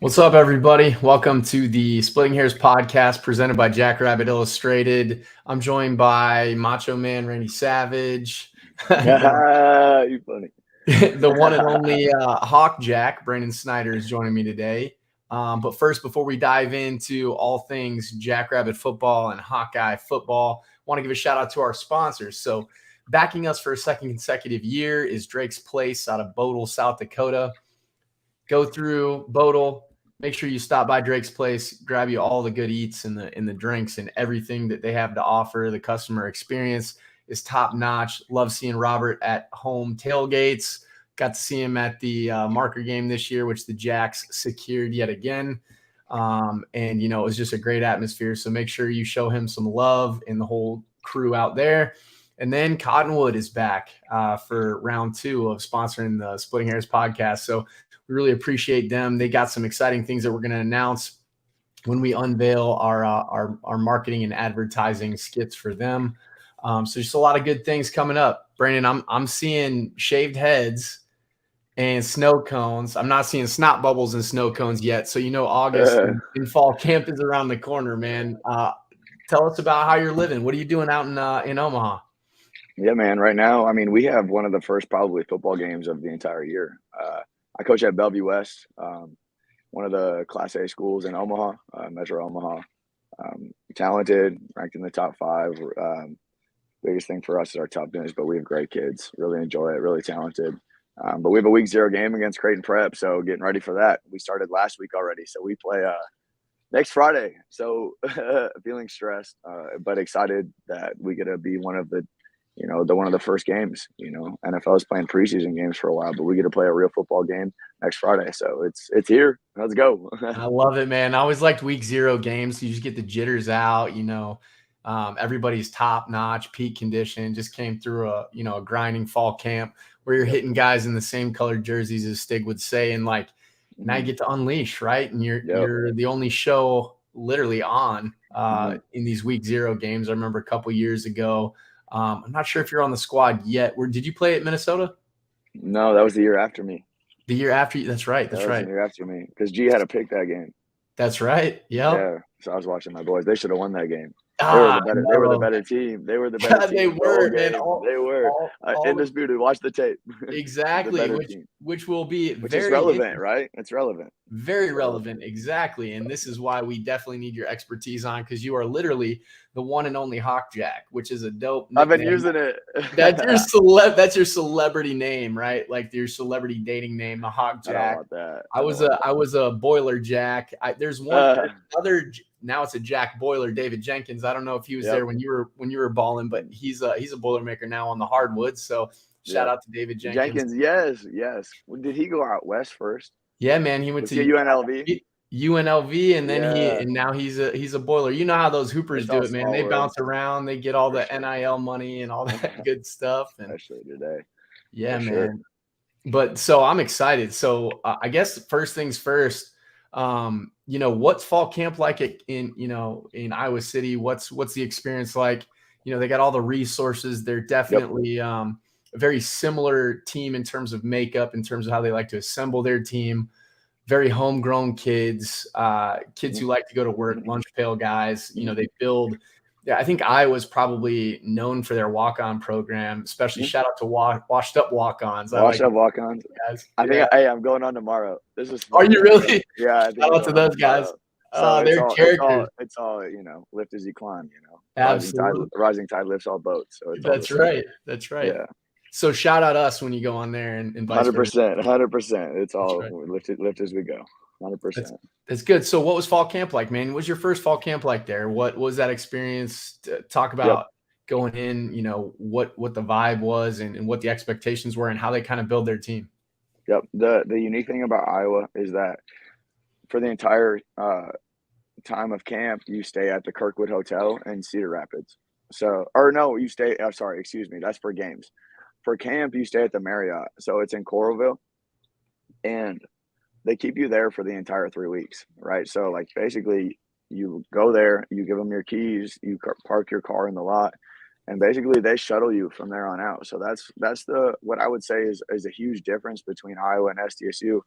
What's up, everybody? Welcome to the Splitting Hairs podcast presented by Jackrabbit Illustrated. I'm joined by Macho Man Randy Savage, You funny. the one and only Hawk Jack, Brandon Snyder, is joining me today. But first, before we dive into all things Jackrabbit football and Hawkeye football, I want to give a shout out to our sponsors. So, backing us for a second consecutive year is Drake's Place out of Bodle, South Dakota. Go through Bodle. Make sure you stop by Drake's Place, grab you all the good eats and the drinks and everything that they have to offer. The customer experience is top notch. Love seeing Robert at home tailgates. Got to see him at the marker game this year, which the Jacks secured yet again. And it was just a great atmosphere. So make sure you show him some love and the whole crew out there. And then Cottonwood is back for round 2 of sponsoring the Splitting Hairs podcast. So we really appreciate them. They got some exciting things that we're going to announce when we unveil our marketing and advertising skits for them. So just a lot of good things coming up. Brandon, I'm seeing shaved heads and snow cones. I'm not seeing snot bubbles and snow cones yet. So August and fall camp is around the corner, man. Tell us about how you're living. What are you doing out in Omaha? Yeah, man. Right now, I mean, we have one of the first probably football games of the entire year. I coach at Bellevue West, one of the Class A schools in Omaha, Metro Omaha. Talented, ranked in the top 5. Biggest thing for us is our toughness, but we have great kids. Really enjoy it, really talented. But we have a week 0 game against Creighton Prep, so getting ready for that. We started last week already, so we play next Friday. So feeling stressed, but excited that we get to be one of the one of the first games. NFL is playing preseason games for a while, but we get to play a real football game next Friday. So it's here. Let's go. I love it, man. I always liked week 0 games. You just get the jitters out, everybody's top notch, peak condition. Just came through a grinding fall camp where you're hitting guys in the same colored jerseys as Stig would say. And now you get to unleash, right? And you're the only show literally on in these week 0 games. I remember a couple years ago, I'm not sure if you're on the squad yet. Did you play at Minnesota? No, that was the year after me. The year after you? That's right. That's right. The year after me, because G had to pick that game. That's right. Yep. Yeah. So I was watching my boys. They should have won that game. They were the better team. They were the better team. They were, man. They were undisputed. Watch the tape. Exactly. Which will be very relevant, right? It's relevant. Very relevant. Exactly. And this is why we definitely need your expertise on, because you are literally the one and only Hawk Jack, which is a dope nickname. I've been using it. That's your celebrity name, right? Like your celebrity dating name, the Hawk Jack. I don't want that. I was a Boiler Jack. There's other. Now it's a Jack Boiler, David Jenkins. I don't know if he was there when you were balling, but he's a Boilermaker now on the hardwoods. So shout out to David Jenkins. Yes. Did he go out west first? Yeah, man. He went to UNLV. UNLV, and then now he's a Boiler. You know how those hoopers do it, man. They bounce around, they get all the NIL money and all that good stuff. And especially today. Yeah, man. Sure. But so I'm excited. So I guess first things first. What's fall camp like in Iowa City? What's the experience like? They got all the resources. They're definitely a very similar team in terms of makeup, in terms of how they like to assemble their team. Very homegrown kids who like to go to work, lunch pail guys. They build. Yeah, I think Iowa's probably known for their walk-on program, especially shout out to washed up walk-ons. Washed up walk-ons. Guys. I think I'm going on tomorrow. This is fun. Are you really? Yeah. Shout out to those guys. So they're characters. It's all lift as you climb. Absolutely. Rising tide lifts all boats. So that's right. That's right. Yeah. So shout out us when you go on there and 100%. It's all right. lift as we go. 100%. That's good. So what was fall camp like, man? What was your first fall camp like there? What was that experience? Talk about going in, what the vibe was and what the expectations were and how they kind of build their team. Yep. The unique thing about Iowa is that for the entire time of camp, you stay at the Kirkwood Hotel in Cedar Rapids. That's for games. For camp, you stay at the Marriott. So it's in Coralville. And they keep you there for the entire 3 weeks, right? So, basically, you go there, you give them your keys, you park your car in the lot, and basically they shuttle you from there on out. So that's what I would say is a huge difference between Iowa and SDSU.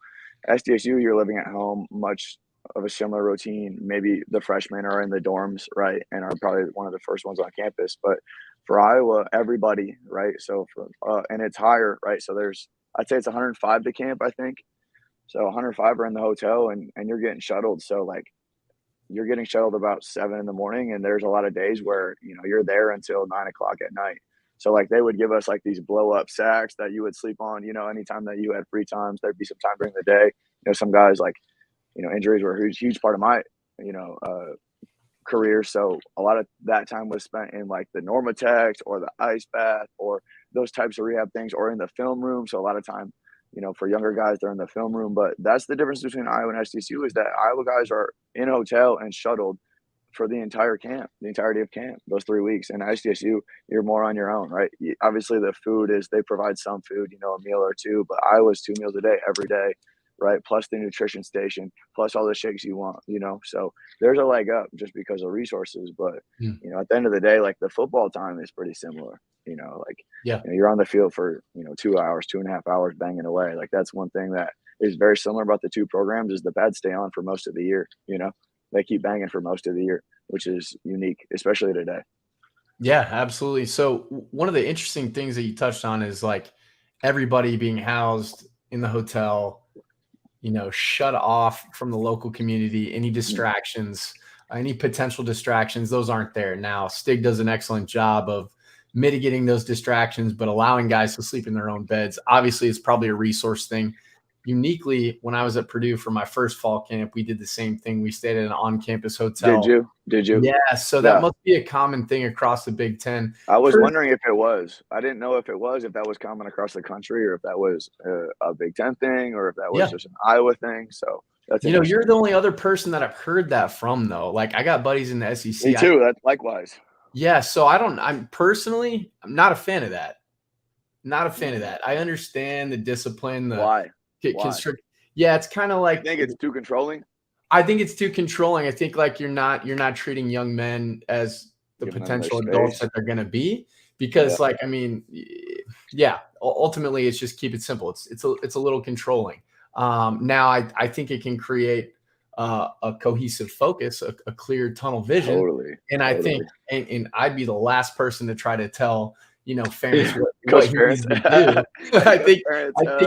SDSU, you're living at home, much of a similar routine. Maybe the freshmen are in the dorms, right, and are probably one of the first ones on campus. But for Iowa, everybody, right? So for and it's higher, right? So I'd say it's 105 to camp, I think. So 105 are in the hotel, and you're getting shuttled. So like you're getting shuttled about 7 in the morning, and there's a lot of days where you're there until 9 o'clock at night. So like they would give us like these blow up sacks that you would sleep on. Anytime that you had free times, there'd be some time during the day. Some guys like injuries were a huge part of my career. So a lot of that time was spent in like the Normatex or the ice bath or those types of rehab things, or in the film room. So a lot of time, for younger guys, they're in the film room. But that's the difference between Iowa and SDSU, is that Iowa guys are in a hotel and shuttled for the entire camp, the entirety of camp, those 3 weeks. And SDSU, you're more on your own, right? Obviously, the food they provide some food, a meal or two, but Iowa's 2 meals a day, every day, right? Plus the nutrition station, plus all the shakes you want, So there's a leg up just because of resources. But, at the end of the day, like the football time is pretty similar, you're on the field for, 2 hours, 2.5 hours banging away. Like that's one thing that is very similar about the two programs is the pads stay on for most of the year, They keep banging for most of the year, which is unique, especially today. Yeah, absolutely. So one of the interesting things that you touched on is like everybody being housed in the hotel, shut off from the local community, any distractions, any potential distractions, those aren't there. Now, Stig does an excellent job of mitigating those distractions, but allowing guys to sleep in their own beds. Obviously, it's probably a resource thing. Uniquely, when I was at Purdue for my first fall camp, we did the same thing. We stayed at an on-campus hotel. Did you? Yeah, so that must be a common thing across the Big Ten. I was wondering if it was. I didn't know if that was common across the country, or if that was a Big Ten thing, or if that was just an Iowa thing. So that's you're the only other person that I've heard that from, though. Like I got buddies in the SEC. Me too. That's likewise. Yeah, so I'm not a fan of that. Not a fan of that. I understand the discipline. Why? Yeah, it's kind of like, I think it's too controlling. I think it's too controlling. I think like you're not treating young men as the potential adults that they're going to be, because ultimately it's just keep it simple. It's a little controlling. Now I think it can create a cohesive focus, a clear tunnel vision. Totally. And I think, and I'd be the last person to try to tell, fans what he needs to do. I think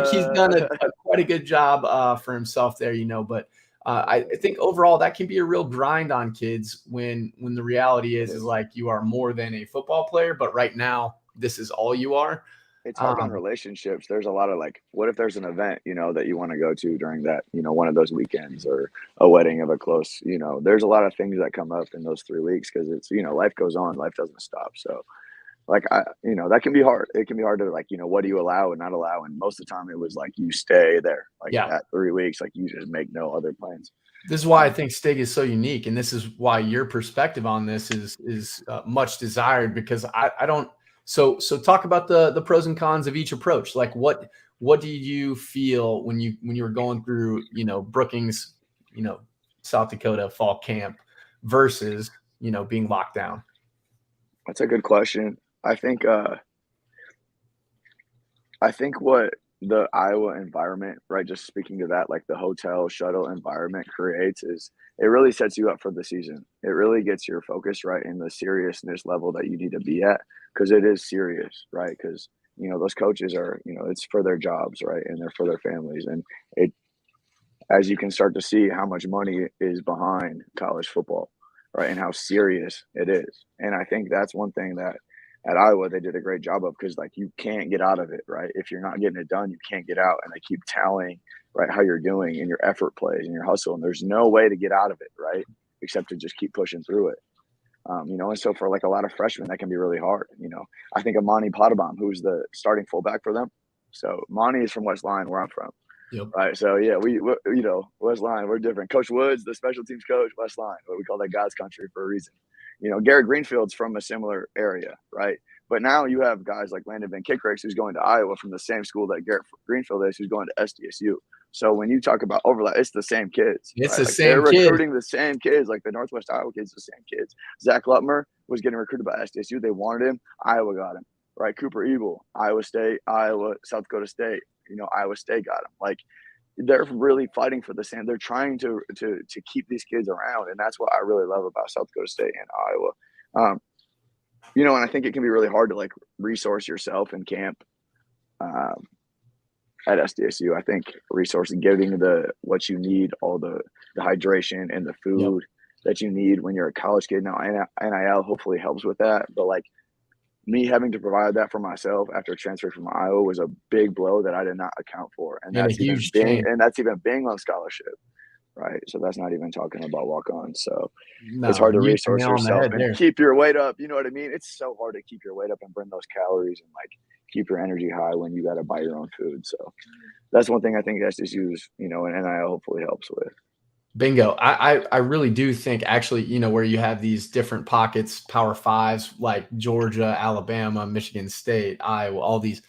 he's done quite a good job for himself there, but I think overall that can be a real grind on kids when the reality is like you are more than a football player, but right now this is all you are. It's hard on relationships. There's a lot of like, what if there's an event, that you want to go to during that, one of those weekends, or a wedding of a close, there's a lot of things that come up in those 3 weeks because it's, life goes on, life doesn't stop. So like, that can be hard. It can be hard to like, what do you allow and not allow? And most of the time it was like, you stay there, like at 3 weeks, like you just make no other plans. This is why I think Stig is so unique. And this is why your perspective on this is much desired, because I don't. So talk about the pros and cons of each approach. Like what do you feel when you were going through, Brookings, South Dakota fall camp versus, being locked down? That's a good question. I think what the Iowa environment, right, just speaking to that, like the hotel shuttle environment creates, is it really sets you up for the season. It really gets your focus right in the seriousness level that you need to be at, because it is serious, right? Because those coaches are, it's for their jobs, right, and they're for their families, and it, as you can start to see how much money is behind college football, right, and how serious it is. And I think that's one thing that at Iowa they did a great job of, because like you can't get out of it, right? If you're not getting it done, you can't get out, and they keep tallying, right, how you're doing and your effort plays and your hustle, and there's no way to get out of it, right, except to just keep pushing through it. And so for like a lot of freshmen, that can be really hard. I think of Monty Potterbaum, who's the starting fullback for them. So Monty is from West Line, where I'm from. Yep. Right. So yeah, we West Line, we're different. Coach Woods, the special teams coach, West Line, what we call that God's country for a reason. Garrett Greenfield's from a similar area, right? But now you have guys like Landon Van Kickricks, who's going to Iowa from the same school that Garrett Greenfield is, who's going to SDSU. So when you talk about overlap, it's the same kids. It's right? the like same they're kid. recruiting the same kids. Like the Northwest Iowa kids, the same kids. Zach Lutmer was getting recruited by SDSU. They wanted him. Iowa got him. Right? Cooper Eagle, Iowa State, Iowa, South Dakota State. Iowa State got him. Like they're really fighting for the same. They're trying to keep these kids around, and that's what I really love about South Dakota State and Iowa. And I think it can be really hard to like resource yourself in camp at SDSU. I think resourcing, giving what you need, all the hydration and the food that you need when you're a college kid. Now, NIL hopefully helps with that, but like me having to provide that for myself after transferring from Iowa was a big blow that I did not account for, and that's even being on scholarship. Right. So that's not even talking about walk-ons. So it's hard to resource yourself and keep your weight up. You know what I mean? It's so hard to keep your weight up and burn those calories and like keep your energy high when you got to buy your own food. So that's one thing I think SDSU's, and NIL hopefully helps with. Bingo. I really do think actually, where you have these different pockets, Power Fives like Georgia, Alabama, Michigan State, Iowa, all these,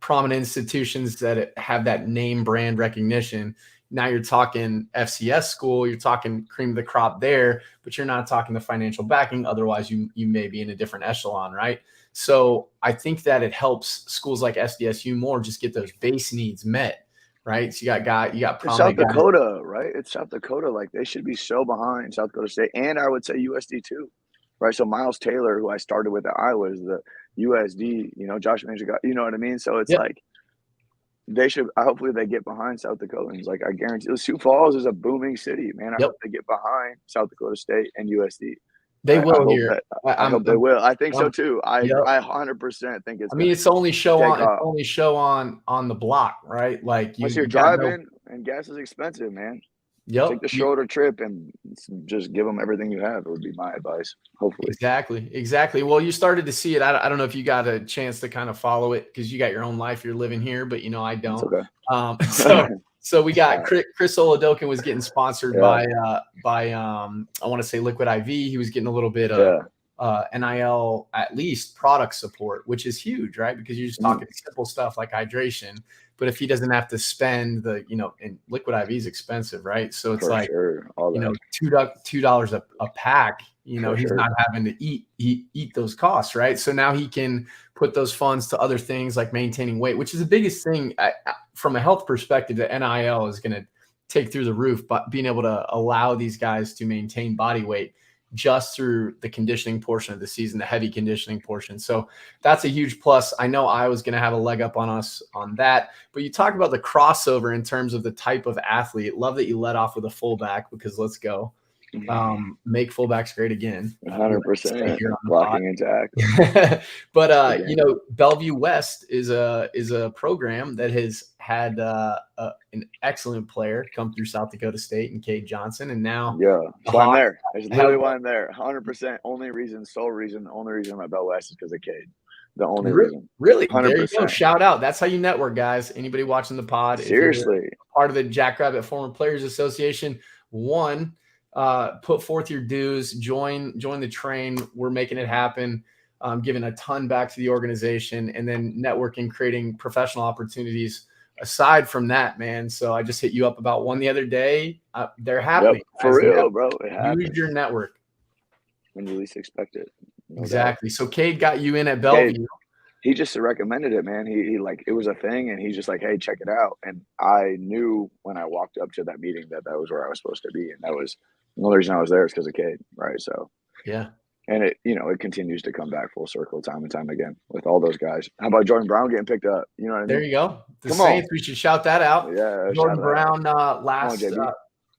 prominent institutions that have that name brand recognition. Now you're talking FCS school, you're talking cream of the crop there, but you're not talking the financial backing. Otherwise, you may be in a different echelon, right? So I think that it helps schools like SDSU more just get those base needs met, right? So you got South Dakota, right? It's South Dakota. Like they should be so behind South Dakota State, and I would say USD too, right? So Miles Taylor, who I started with at Iowa, is the USD. Josh Major got, you know what I mean? So it's like. They should. Hopefully, they get behind South Dakotans. Like I guarantee, Sioux Falls is a booming city, man. I hope they get behind South Dakota State and USD. They will here. I hope they will. I think so too. I 100% think it's. I mean, it's the only show on the block, right? Like you're driving and gas is expensive, man. Yep. Take the shorter trip and just give them everything you have. It would be my advice. Hopefully. Exactly. Well, you started to see it. I don't know if you got a chance to kind of follow it because you got your own life. You're living here, but I don't. It's okay. So we got Chris Oladokin was getting sponsored by I want to say Liquid IV. He was getting a little bit of NIL, at least product support, which is huge, right? Because you're just talking simple stuff like hydration. But if he doesn't have to spend and Liquid IV is expensive, right? So it's $2 a pack. He's not having to eat those costs, right? So now he can put those funds to other things like maintaining weight, which is the biggest thing from a health perspective that NIL is going to take through the roof. But being able to allow these guys to maintain body weight just through the conditioning portion of the season, the heavy conditioning portion. So that's a huge plus. I know Iowa's going to have a leg up on us on that, but you talk about the crossover in terms of the type of athlete. Love that you led off with a fullback because let's go. Make fullbacks great again. 100% blocking and tackling. But Bellevue West is a program that has had an excellent player come through South Dakota State and Keegan Johnson, and now that's why I'm there. That's literally why I'm there. 100%. Only reason I'm at Bell West is because of Cade. The only reason. Really? 100%. There you go. Shout out. That's how you network, guys. Anybody watching the pod? Seriously. Part of the Jackrabbit Former Players Association. Put forth your dues, join the train. We're making it happen, giving a ton back to the organization, and then networking, creating professional opportunities aside from that, man. So I just hit you up about one the other day. They're happening. For real, bro. Use your network when you least expect it. Exactly. So Cade got you in at Bellevue. He just recommended it, man. He like, it was a thing, and he's just like, hey, check it out. And I knew when I walked up to that meeting that was where I was supposed to be, and that was the only reason I was there is because of Cade, right? So and it it continues to come back full circle time and time again with all those guys. How about Jordan Brown getting picked up? You know what I mean? There you go. The Saints, we should shout that out. Yeah, Jordan Brown last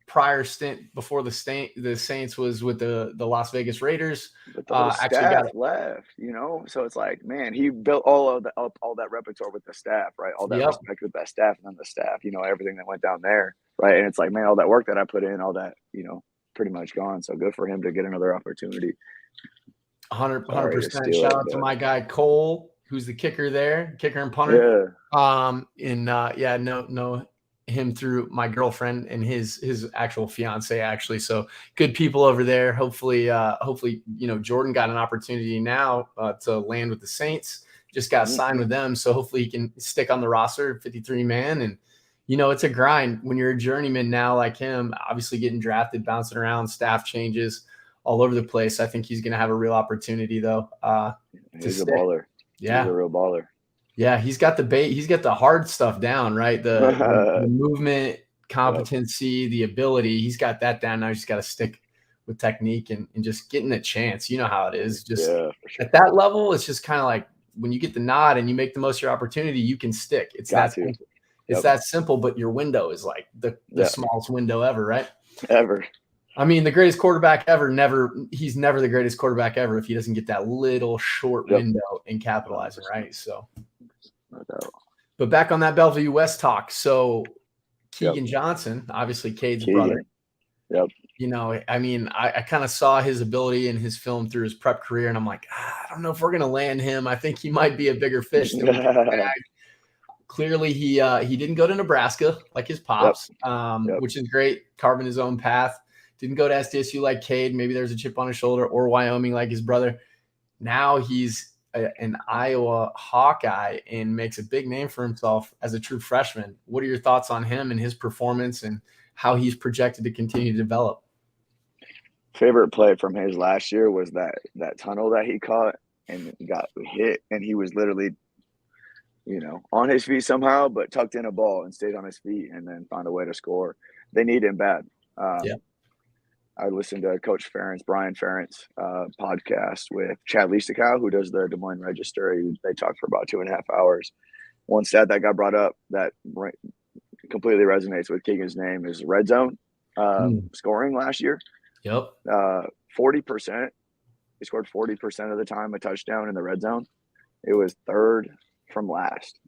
prior stint before the Saints was with the Las Vegas Raiders. But the staff left, so it's like, man, he built all that repertoire with the staff, right? All that respect with that staff, and then the staff, everything that went down there, right? And it's like, man, all that work that I put in, all that, pretty much gone. So good for him to get another opportunity. 100%. Shout out to my guy Cole, who's the kicker and punter. Yeah. No him through my girlfriend and his actual fiance, actually. So good people over there. Hopefully, Jordan got an opportunity now to land with the Saints. Just got signed with them. So hopefully he can stick on the roster, 53 man. And, it's a grind when you're a journeyman now like him, obviously getting drafted, bouncing around, staff changes all over the place. I think he's going to have a real opportunity, though. He's a baller. Yeah. He's a real baller. Yeah, he's got the hard stuff down, right? The movement, competency, the ability. He's got that down. Now he's just got to stick with technique and just getting a chance. You know how it is. Just for sure. At that level, it's just kind of like when you get the nod and you make the most of your opportunity, you can stick. It's that simple. It's that simple, but your window is like the smallest window ever, right? Ever. I mean, the greatest quarterback ever, he's never the greatest quarterback ever if he doesn't get that little short window and capitalize it, right? So, but back on that Bellevue West talk. So, Keegan Johnson, obviously Cade's brother. Yep. I mean, I kind of saw his ability in his film through his prep career, and I'm like, I don't know if we're going to land him. I think he might be a bigger fish than we can bag. Clearly, he didn't go to Nebraska like his pops, which is great, carving his own path. Didn't go to SDSU like Cade. Maybe there's a chip on his shoulder, or Wyoming like his brother. Now he's an Iowa Hawkeye and makes a big name for himself as a true freshman. What are your thoughts on him and his performance and how he's projected to continue to develop? Favorite play from his last year was that tunnel that he caught and got hit, and he was literally, on his feet somehow, but tucked in a ball and stayed on his feet and then found a way to score. They need him bad. I listened to Coach Brian Ferentz podcast with Chad Leastokow, who does the Des Moines Register. They talked for about 2.5 hours. One stat that got brought up that completely resonates with Keegan's name is red zone scoring last year. Yep. 40%. He scored 40% of the time a touchdown in the red zone. It was third from last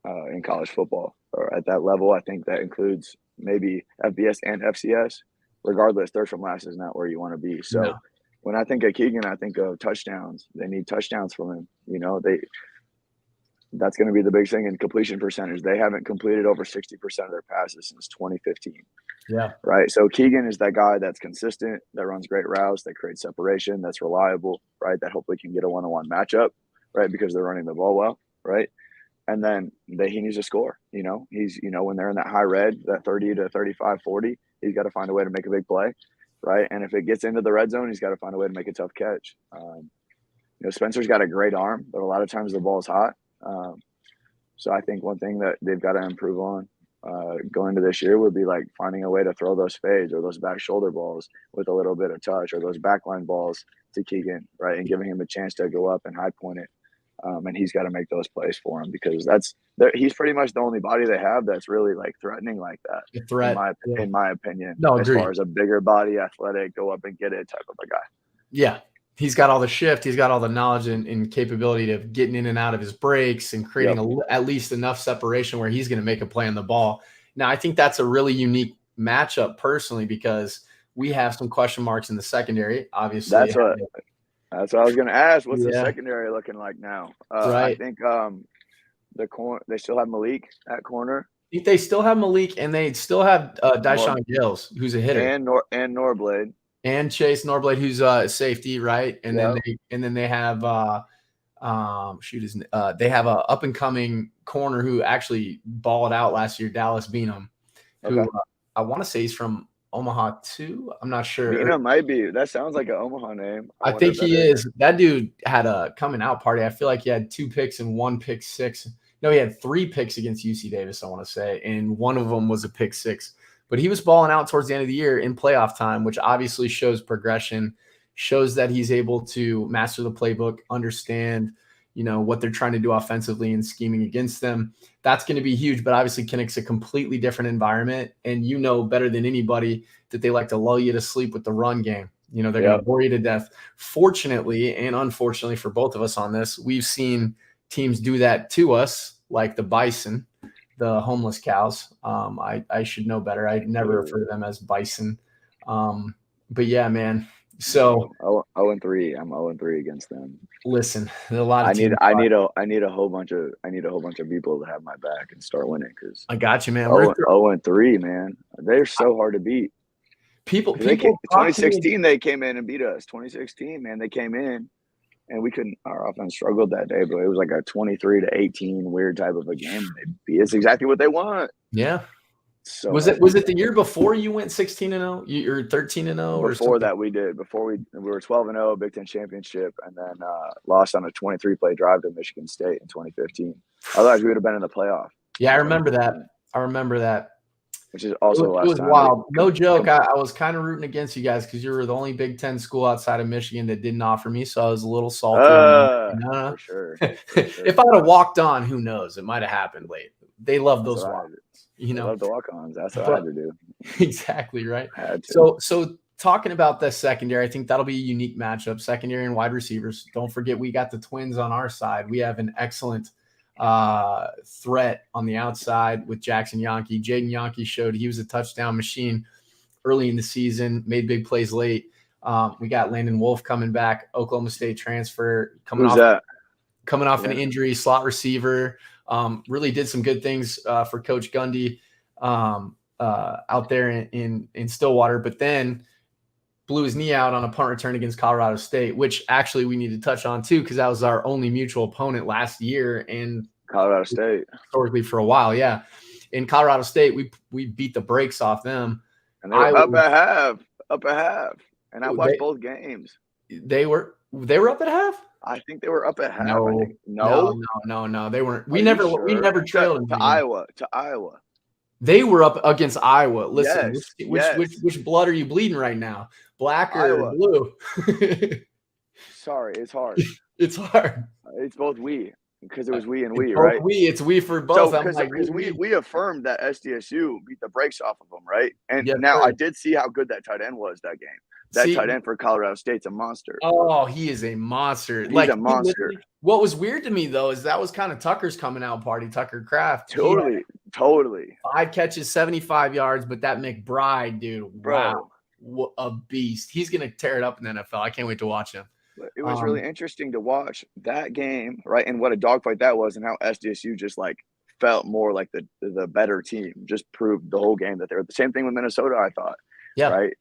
in college football. Or at that level, I think that includes maybe FBS and FCS. Regardless, third from last is not where you want to be. So when I think of Keegan, I think of touchdowns. They need touchdowns from him. That's going to be the big thing in completion percentage. They haven't completed over 60% of their passes since 2015. Yeah. Right. So Keegan is that guy that's consistent, that runs great routes, that creates separation, that's reliable, right? That hopefully can get a one-on-one matchup, right? Because they're running the ball well, right? And then he needs to score. He's when they're in that high red, that 30 to 35, 40, he's got to find a way to make a big play, right? And if it gets into the red zone, he's got to find a way to make a tough catch. Spencer's got a great arm, but a lot of times the ball's hot. So I think one thing that they've got to improve on going into this year would be like finding a way to throw those fades or those back shoulder balls with a little bit of touch, or those backline balls to Keegan, right? And giving him a chance to go up and high point it. And he's got to make those plays for him, because he's pretty much the only body they have that's really like threatening like that. A threat, in my opinion. No, as far as a bigger body, athletic, go up and get it type of a guy. Yeah. He's got all the shift. He's got all the knowledge and capability of getting in and out of his breaks and creating at least enough separation where he's going to make a play on the ball. Now, I think that's a really unique matchup personally, because we have some question marks in the secondary. Obviously, that's what I was going to ask. What's the secondary looking like now? Right. I think they still have Malik at corner. I think they still have Malik, and they still have Dyshawn Gills, who's a hitter, and Norblade. And Chase Norblade, who's a safety, right? And then they have they have a up and coming corner who actually balled out last year, Dallas Beanham, who I want to say he's from Omaha too. I'm not sure. Beanham might be. That sounds like an Omaha name. I think he is. That dude had a coming out party. I feel like he had 2 picks and 1 pick six. No, he had 3 picks against UC Davis, I want to say, and one of them was a pick 6. But he was balling out towards the end of the year in playoff time, which obviously shows progression, shows that he's able to master the playbook, understand, what they're trying to do offensively and scheming against them. That's going to be huge. But obviously, Kinnick's a completely different environment. And better than anybody that they like to lull you to sleep with the run game. They're going to bore you to death. Fortunately and unfortunately for both of us on this, we've seen teams do that to us, like the Bison, the homeless cows. I should know better. I never refer to them as bison. But yeah, man, So 0-3. I'm 0-3 against them. listen, a lot of I need teams. I need a whole bunch of people to have my back and start winning because I got you, man. 0-3, man. They're so hard to beat. People talk to me. 2016 they came in and beat us. 2016, man, they came in and we couldn't. Our offense struggled that day, but it was like a 23-18 weird type of a game. They beat us exactly what they want. Yeah. So was it the year before you went 16-0? You're 13-0 or before that we did. Before we were 12-0 Big Ten championship, and then lost on a 23-play drive to Michigan State in 2015. Otherwise, we would have been in the playoff. Yeah, I remember that. Which is also it was wild. No joke. I was kind of rooting against you guys because you were the only Big Ten school outside of Michigan that didn't offer me, so I was a little salty. For sure. If I would have walked on, who knows? It might have happened late. They love those walk-ons. I love the walk-ons. That's what I had to do. Exactly right. So talking about the secondary, I think that'll be a unique matchup. Secondary and wide receivers. Don't forget, we got the twins on our side. We have an excellent threat on the outside with Jackson Yonke. Jaden Yonke showed he was a touchdown machine early in the season, made big plays late. We got Landon Wolf coming back, Oklahoma State transfer, coming off an injury, slot receiver. Really did some good things for Coach Gundy out there in Stillwater, but then blew his knee out on a punt return against Colorado State, which actually we need to touch on too, because that was our only mutual opponent last year and Colorado State historically for a while. Yeah. In Colorado State, we beat the brakes off them. And they were up at half. And I watched both games. They were up at half? I think they were up at half. No, they weren't. We never trailed to Iowa. They were up against Iowa. Listen, yes. Which blood are you bleeding right now? Black or blue? Sorry, it's hard. It's hard. It's both we, because it was we and we, both right? It's we for both. So, because we affirmed that SDSU beat the brakes off of them, right? And now sir. I did see how good that tight end was that game. That tight end for Colorado State's a monster. Oh, he is a monster. He's a monster. What was weird to me, though, is that was kind of Tucker's coming out party, Tucker Kraft. Totally. 5 catches, 75 yards, but that McBride, dude, wow, what a beast. He's going to tear it up in the NFL. I can't wait to watch him. It was really interesting to watch that game, right? And what a dogfight that was, and how SDSU just like felt more like the better team, just proved the whole game that they were the same thing with Minnesota, I thought. Yeah. Right.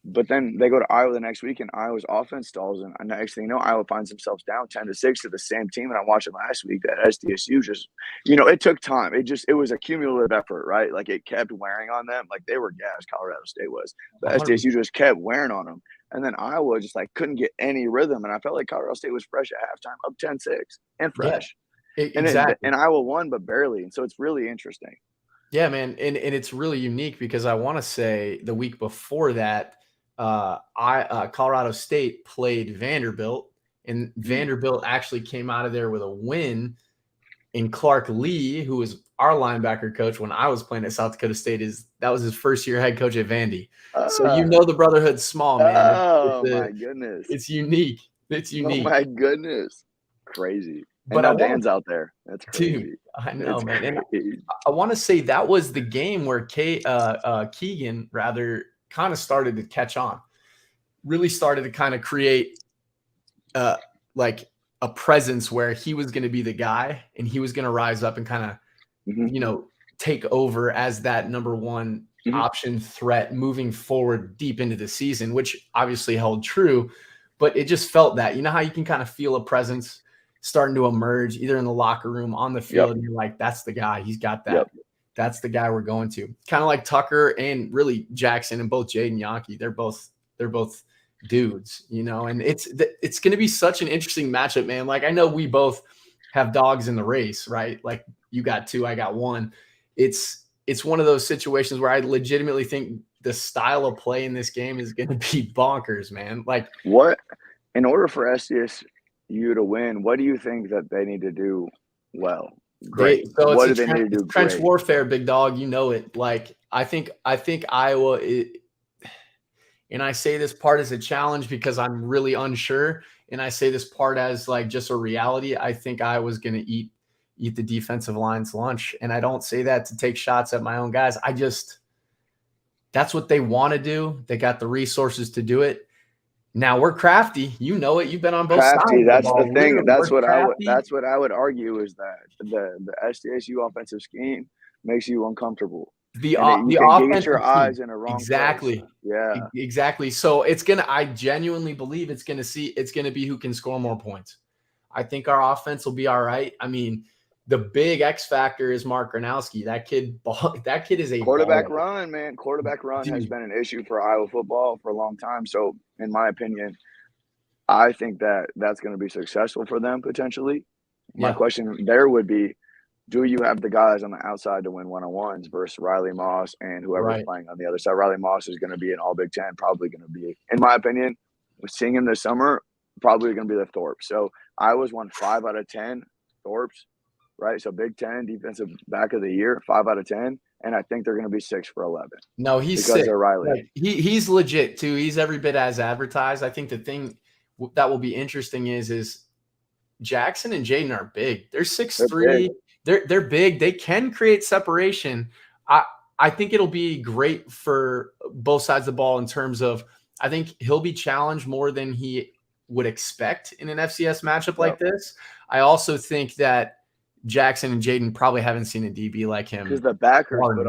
But then they go to Iowa the next week, and Iowa's offense stalls, and next thing you know, Iowa finds themselves down 10-6 to the same team. And I watched it last week that SDSU just, it took time. It was a cumulative effort, right? Like it kept wearing on them. Like they were gassed, Colorado State was. But SDSU just kept wearing on them. And then Iowa just like couldn't get any rhythm. And I felt like Colorado State was fresh at halftime, up 10-6 and fresh. Yeah, exactly. And Iowa won, but barely. And so it's really interesting. Yeah, man. And it's really unique because I want to say the week before that, Colorado State played Vanderbilt, and Vanderbilt actually came out of there with a win. And Clark Lee, who was our linebacker coach when I was playing at South Dakota State, that was his first year head coach at Vandy. So the brotherhood's small, man. My goodness, it's unique. Oh my goodness, crazy. But Dan's out there. That's crazy. Dude, I know, man. And I want to say that was the game where Keegan rather kind of started to catch on, really started to kind of create like a presence where he was going to be the guy and he was going to rise up and kind of, take over as that number one option threat moving forward deep into the season, which obviously held true, but it just felt that, how you can kind of feel a presence starting to emerge either in the locker room, on the field. And you're like, that's the guy. He's got that. That's the guy we're going to. Kind of like Tucker and really Jackson and both Jaden Yonke. They're both dudes, and it's going to be such an interesting matchup, man. Like I know we both have dogs in the race, right? Like you got 2, I got 1. It's one of those situations where I legitimately think the style of play in this game is going to be bonkers, man. Like what, in order for SDSU to win, what do you think that they need to do well? Great. What do they need to do? Trench warfare, big dog. You know it. Like I think Iowa, and I say this part as a challenge because I'm really unsure, and I say this part as like just a reality. I think Iowa's going to eat the defensive line's lunch, and I don't say that to take shots at my own guys. That's what they want to do. They got the resources to do it. Now we're crafty. You know it. You've been on both sides Crafty. of the That's the ball. thing. We're crafty. That's what I would argue is that the SDSU offensive scheme makes you uncomfortable. The You can get offensive your eyes scheme. in a wrong Exactly. place. Yeah. Exactly. So I genuinely believe it's gonna be who can score more points. I think our offense will be all right. I mean, the big X factor is Mark Gronowski. That kid is a Quarterback baller. run, man. Quarterback run has Dude. been an issue for Iowa football for a long time. So, in my opinion, I think that that's going to be successful for them potentially. My question there would be, do you have the guys on the outside to win one-on-ones versus Riley Moss and whoever's playing on the other side? Riley Moss is going to be an all Big Ten, probably going to be, in my opinion, seeing him this summer, probably going to be the Thorpe. So Iowa's won 5 out of 10 Thorpes, right? So Big Ten defensive back of the year, 5 out of 10. And I think they're going to be 6 for 11. No, he's because sick. They're Riley. Like, he's legit too. He's every bit as advertised. I think the thing that will be interesting is Jackson and Jaden are big. They're 6'3". They're big. They can create separation. I think it'll be great for both sides of the ball in terms of, I think he'll be challenged more than he would expect in an FCS matchup like this. I also think that Jackson and Jaden probably haven't seen a DB like him. Because the backers, but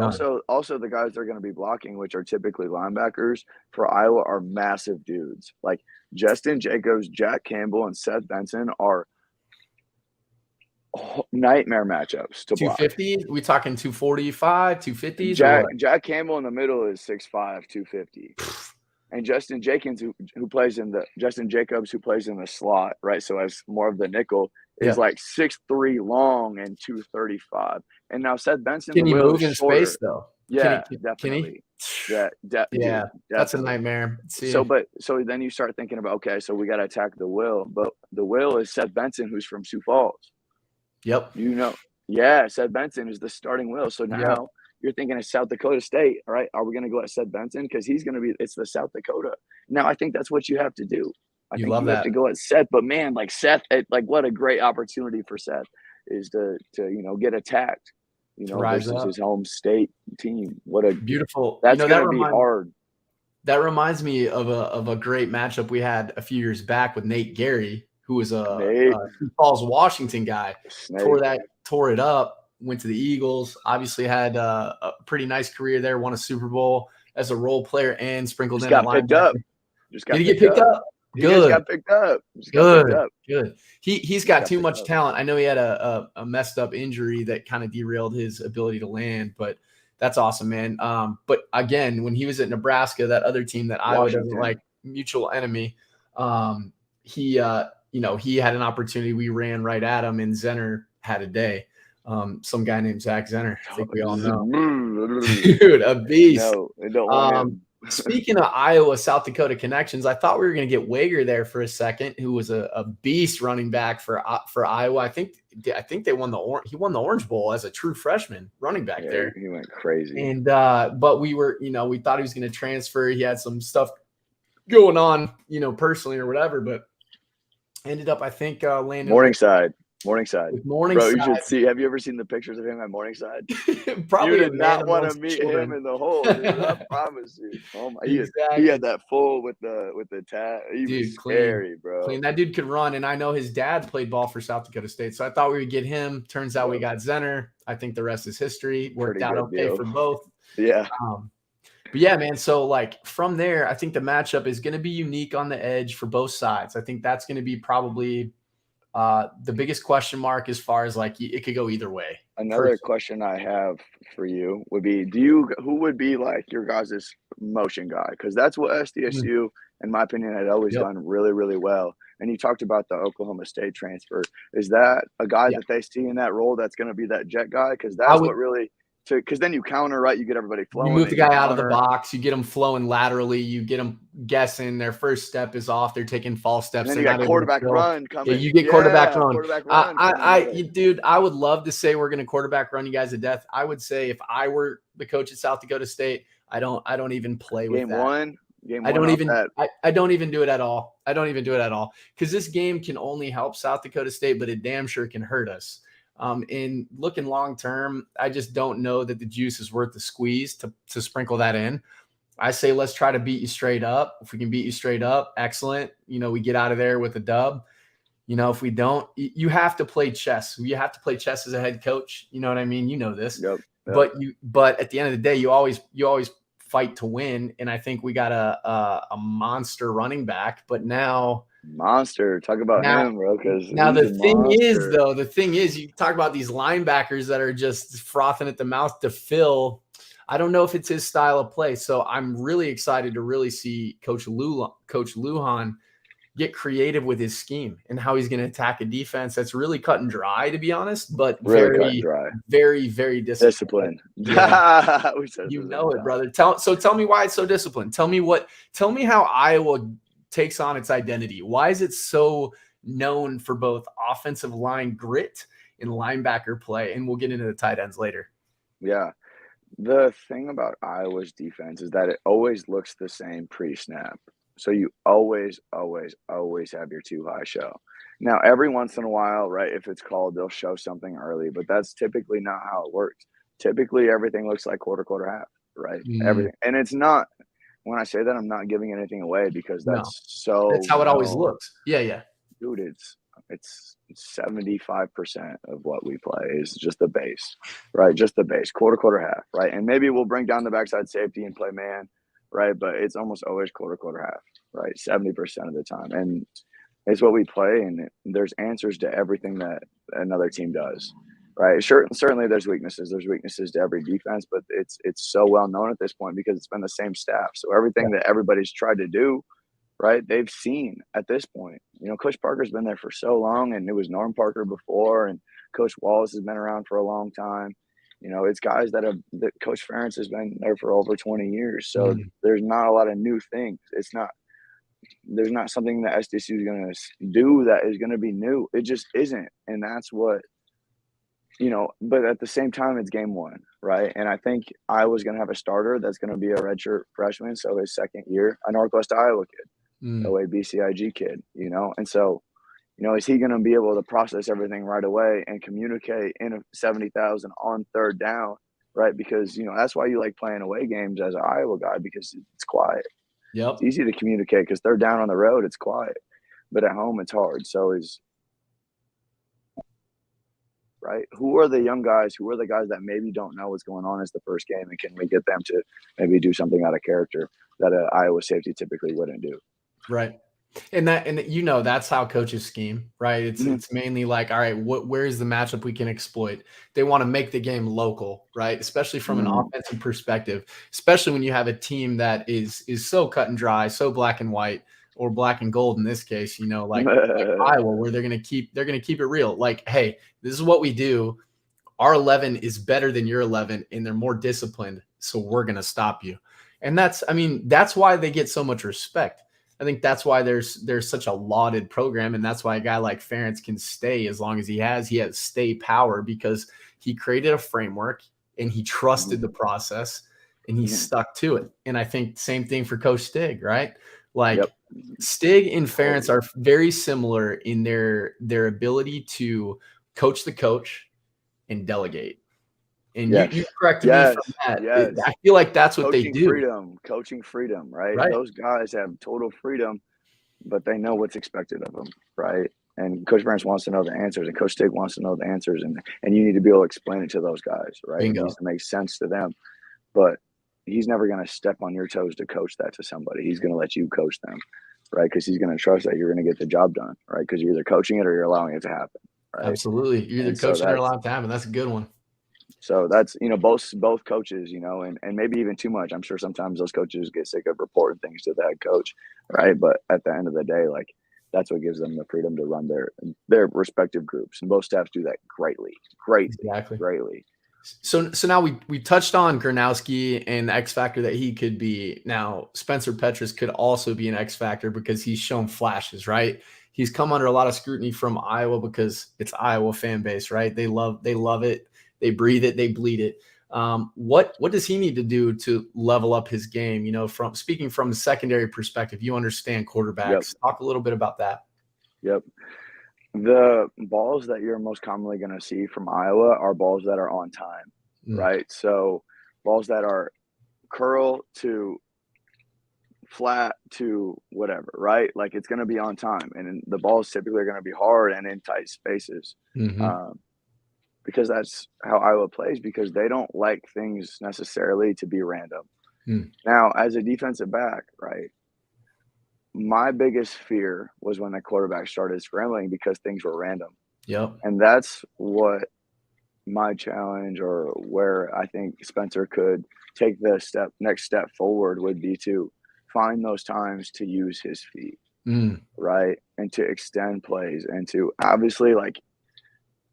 also the guys they're going to be blocking, which are typically linebackers for Iowa, are massive dudes. Like Justin Jacobs, Jack Campbell, and Seth Benson are nightmare matchups to block. 250? We talking 245, 250s? Jack Campbell in the middle is 6'5", 250. And Justin Jacobs, who plays in the slot, right? So as more of the nickel, is like 6'3" long and 235. And now Seth Benson, can he move in space though? Yeah, definitely. Can he? Yeah, that's a nightmare. So then you start thinking about, okay, so we got to attack the will, but the will is Seth Benson, who's from Sioux Falls. Yep. Seth Benson is the starting will. So now you're thinking of South Dakota State, all right? Are we going to go at Seth Benson? Because it's the South Dakota. Now, I think that's what you have to do. I think you have to go at Seth. But, man, like Seth, what a great opportunity for Seth is to get attacked, versus his home state team. What a beautiful – that's going to be hard. That reminds me of a great matchup we had a few years back with Nate Gary, who was a Sioux Falls, Washington guy. Tore it up. Went to the Eagles, obviously had a pretty nice career there, won a Super Bowl as a role player and sprinkled in. Got picked up. Did he get picked up? Good. He got picked up. Good. He's got too much talent. I know he had a messed up injury that kind of derailed his ability to land, but that's awesome, man. But again, when he was at Nebraska, that other team that Iowa doesn't like, mutual enemy, he had an opportunity. We ran right at him, and Zenner had a day. Some guy named Zach Zenner. I think we all know. Dude, a beast. No, they don't want him. Speaking of Iowa, South Dakota connections, I thought we were going to get Wager there for a second, who was a beast running back for Iowa. I think they won he won the Orange Bowl as a true freshman running back there. He went crazy. And but we thought he was going to transfer. He had some stuff going on, personally or whatever, but ended up, I think, landing Morningside. Bro, you should see. Have you ever seen the pictures of him at Morningside? Probably you did not want to meet him in the hole. Dude, I promise you. Oh my, he had that full with the tat. He was scary, bro. Clean. That dude could run, and I know his dad played ball for South Dakota State, so I thought we would get him. Turns out we got Zenner. I think the rest is history. Worked out okay for both. Yeah. But yeah, man. So from there, I think the matchup is going to be unique on the edge for both sides. I think that's going to be probably the biggest question mark as far as it could go either way. Another question I have for you would be, who would be your guys' motion guy? Because that's what SDSU, in my opinion, had always done really, really well. And you talked about the Oklahoma State transfer. Is that a guy that they see in that role that's going to be that jet guy? Because that's what really – because then you counter, right? You get everybody flowing. You move the guy out of the box. You get them flowing laterally. You get them guessing. Their first step is off. They're taking false steps. And then you got quarterback run coming. Yeah, you get quarterback run. Dude, I would love to say we're going to quarterback run you guys to death. I would say if I were the coach at South Dakota State, I don't even play with that. Game I don't even do it at all. Because this game can only help South Dakota State, but it damn sure can hurt us. In looking long term, I just don't know that the juice is worth the squeeze to sprinkle that in. I say let's try to beat you straight up. If we can beat you straight up, excellent. We get out of there with a dub. If we don't, you have to play chess. You have to play chess as a head coach. You know what I mean? You know this. Yep. But at the end of the day, you always fight to win. And I think we got a monster running back. But now monster, talk about him, bro. Because now the thing is, you talk about these linebackers that are just frothing at the mouth to fill. I don't know if it's his style of play. So I'm really excited to really see Coach Lujan get creative with his scheme and how he's going to attack a defense that's really cut and dry, to be honest, but really very, very disciplined. Yeah. It, brother. Tell me why it's so disciplined. Tell me how Iowa takes on its identity. Why is it so known for both offensive line grit and linebacker play? And we'll get into the tight ends later. Yeah. The thing about Iowa's defense is that it always looks the same pre-snap. So you always, always, always have your too high show. Now, every once in a while, right, if it's called, they'll show something early, but that's typically not how it works. Typically, everything looks like quarter, half, right? Everything. And it's not, when I say that, I'm not giving anything away because that's how it always looks. Yeah. Dude, it's 75% of what we play is just the base, right? Just the base, quarter, half, right? And maybe we'll bring down the backside safety and play man, right? But it's almost always quarter, half, right? 70% of the time. And it's what we play. And there's answers to everything that another team does, right? Certainly there's weaknesses. There's weaknesses to every defense, but it's so well known at this point because it's been the same staff. So everything that everybody's tried to do, right, they've seen at this point. Coach Parker's been there for so long, and it was Norm Parker before, and Coach Wallace has been around for a long time. It's guys that Coach Ferentz has been there for over 20 years. So there's not a lot of new things. There's not something that SDSU is going to do that is going to be new. It just isn't. And that's what, but at the same time, it's game one, right? And I think Iowa's going to have a starter that's going to be a redshirt freshman. So his second year, a Northwest Iowa kid, a BCIG kid, and so, is he going to be able to process everything right away and communicate in 70,000 on third down, right? Because, that's why you like playing away games as an Iowa guy, because it's quiet. Yep. It's easy to communicate because they're down on the road. It's quiet. But at home, it's hard. So right? Who are the young guys? Who are the guys that maybe don't know what's going on as the first game? And can we get them to maybe do something out of character that an Iowa safety typically wouldn't do? Right. And that's how coaches scheme, right? It's mainly like, all right, where's the matchup we can exploit? They want to make the game local, right? Especially from an offensive perspective, especially when you have a team that is so cut and dry, so black and white, or black and gold in this case, like Iowa, where they're gonna keep it real. Like, hey, this is what we do. Our 11 is better than your 11, and they're more disciplined, so we're gonna stop you. And that's why they get so much respect. I think that's why there's such a lauded program, and that's why a guy like Ferentz can stay as long as he has stay power, because he created a framework and he trusted the process and he stuck to it. And I think same thing for Coach Stig, right? Like Stig and Ferentz are very similar in their ability to coach the coach and delegate. And you correct me from that. Yes. I feel like that's what they do. Coaching freedom, right? Those guys have total freedom, but they know what's expected of them, right? And Coach Ferentz wants to know the answers, and Coach Stig wants to know the answers, and you need to be able to explain it to those guys, right? It needs to make sense to them. But he's never going to step on your toes to coach that to somebody. He's going to let you coach them, right? Because he's going to trust that you're going to get the job done, right? Because you're either coaching it or you're allowing it to happen, right? Absolutely. You're either coaching it or allowing it to happen. That's a good one. So that's, both coaches, and maybe even too much. I'm sure sometimes those coaches get sick of reporting things to the head coach, right? But at the end of the day, like, that's what gives them the freedom to run their respective groups. And both staffs do that greatly. So now we touched on Gronowski and the X factor that he could be. Now, Spencer Petras could also be an X factor because he's shown flashes, right? He's come under a lot of scrutiny from Iowa because it's Iowa fan base, right? They love it. They breathe it. They bleed it. What does he need to do to level up his game? From speaking from a secondary perspective, you understand quarterbacks. Talk a little bit about that. Yep. The balls that you're most commonly going to see from Iowa are balls that are on time, right? So balls that are curl to flat to whatever, right? Like it's going to be on time, and the balls typically are going to be hard and in tight spaces. Because that's how Iowa plays, because they don't like things necessarily to be random. Now, as a defensive back, right, my biggest fear was when the quarterback started scrambling because things were random. Yep. And that's what my challenge, or where I think Spencer could take the next step forward, would be to find those times to use his feet, right, and to extend plays, and to obviously, like,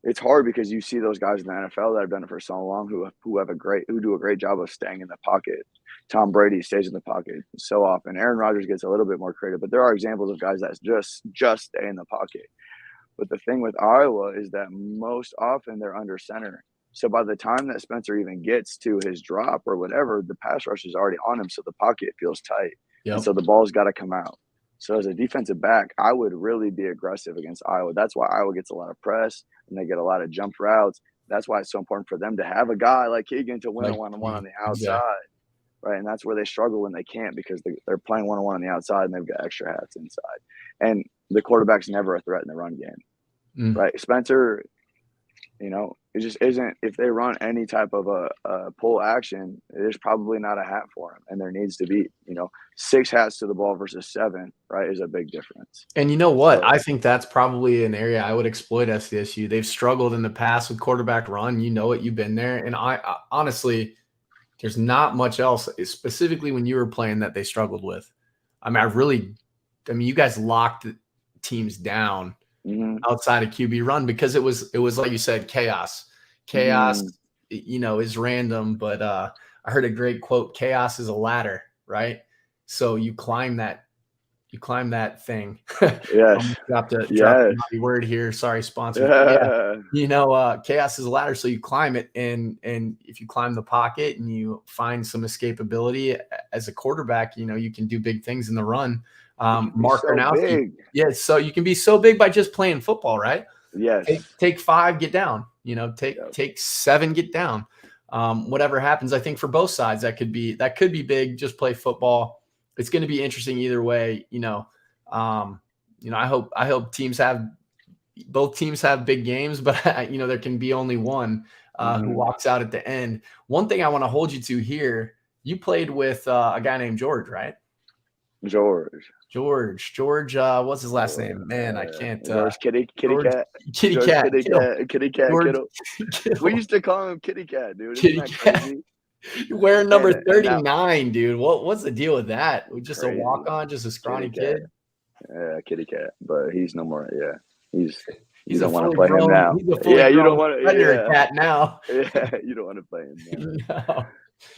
it's hard because you see those guys in the NFL that have done it for so long who do a great job of staying in the pocket. Tom Brady stays in the pocket so often. Aaron Rodgers gets a little bit more creative, but there are examples of guys that just stay in the pocket. But the thing with Iowa is that most often they're under center. So by the time that Spencer even gets to his drop or whatever, the pass rush is already on him, so the pocket feels tight. And so the ball's got to come out. So as a defensive back, I would really be aggressive against Iowa. That's why Iowa gets a lot of press and they get a lot of jump routes. That's why it's so important for them to have a guy like Keegan to win a one-on-one on the outside, right? And that's where they struggle when they can't, because they're playing one-on-one on the outside and they've got extra hats inside. And the quarterback's never a threat in the run game, right? Spencer, it just isn't. If they run any type of a pull action, there's probably not a hat for him, and there needs to be, 6 hats to the ball versus 7, right, is a big difference. And you know what? I think that's probably an area I would exploit SDSU. They've struggled in the past with quarterback run. You know it. You've been there. And I honestly, there's not much else, specifically when you were playing, that they struggled with. I mean, you guys locked teams down outside of QB run, because it was like you said, chaos is random. But I heard a great quote: chaos is a ladder, right? So you climb that thing. Yes. Drop a naughty word here, sorry, sponsor. Chaos is a ladder, so you climb it, and if you climb the pocket and you find some escapability as a quarterback, you can do big things in the run. Mark Gronowski. So you can be so big by just playing football, right? Yes. Take 5, get down. Take 7, get down. Whatever happens, I think for both sides that could be big. Just play football. It's going to be interesting either way. I hope both teams have big games, but there can be only one who walks out at the end. One thing I want to hold you to here: you played with a guy named George, right? George, what's his last name? Man, I can't. George Kitty Cat. We used to call him Kitty Cat, dude. Isn't that crazy? Wearing number 39, dude. What's the deal with that? Just crazy. A walk-on, just a scrawny kid. Yeah, Kitty Cat, but he's no more. Yeah, he's you don't want to play him now. You don't want to. Cat now. Yeah, you don't want to play him now.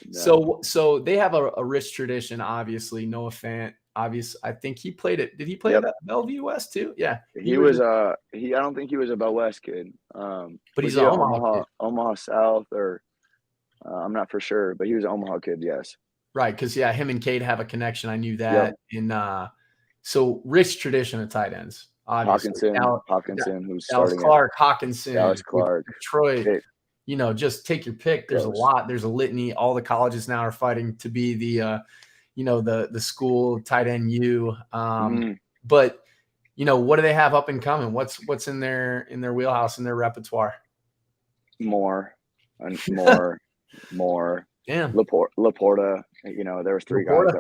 No. So they have a rich tradition. Obviously, Noah Fant. I think he played it. Did he play at Bellevue West too? Yeah, he was. I don't think he was a Bell West kid. But he's an Omaha South, or I'm not for sure, but he was an Omaha kid. Yes. Right, because him and Cade have a connection. I knew that. And so rich tradition of tight ends. Obviously, Hawkinson, who's Dallas starting. Clark, Hawkinson, Dallas Clark, Detroit. Just take your pick. There's a lot. There's a litany. All the colleges now are fighting to be the school tight end U. But what do they have up and coming? What's in their wheelhouse, in their repertoire? More. Damn. Laporta. There was 3 guys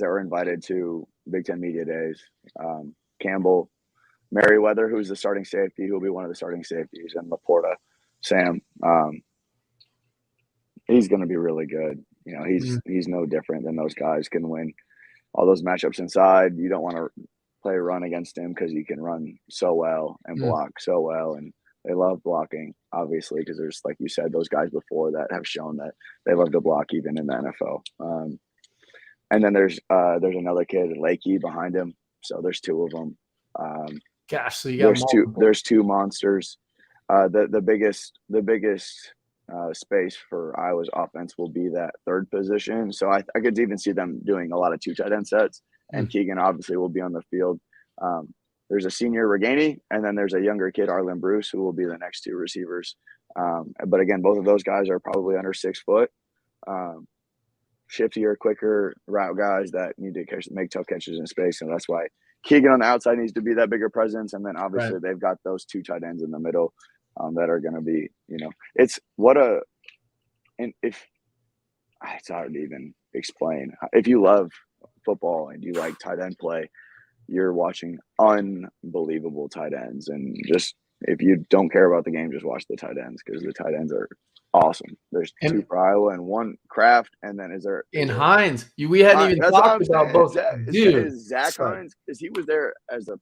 that were invited to Big Ten Media Days. Campbell, Merriweather, who's the starting safety, who'll be one of the starting safeties, and Laporta, Sam. He's going to be really good. He's no different than those guys. Can win all those matchups inside. You don't want to play a run against him because he can run so well and block so well, and they love blocking, obviously, because there's, like you said, those guys before that have shown that they love to block even in the NFL. And then there's another kid, Lakey, behind him. So there's 2 of them. Gosh, so you got there's 2 monsters. The biggest space for Iowa's offense will be that 3rd position. So I could even see them doing a lot of 2 tight end sets, and Keegan obviously will be on the field. There's a senior, Reganey, and then there's a younger kid, Arlen Bruce, who will be the next 2 receivers. But again, both of those guys are probably under 6 foot. shiftier, quicker route guys that need to make tough catches in space, and that's why Keegan on the outside needs to be that bigger presence, and then obviously they've got those 2 tight ends in the middle that are going to be, it's it's hard to even explain. If you love football and you like tight end play, you're watching unbelievable tight ends, and just if you don't care about the game, just watch the tight ends because the tight ends are awesome. There's 2 for Iowa and 1 Kraft, and then is there Hines? We hadn't even talked about both. Is Zach Hines, because he was there as a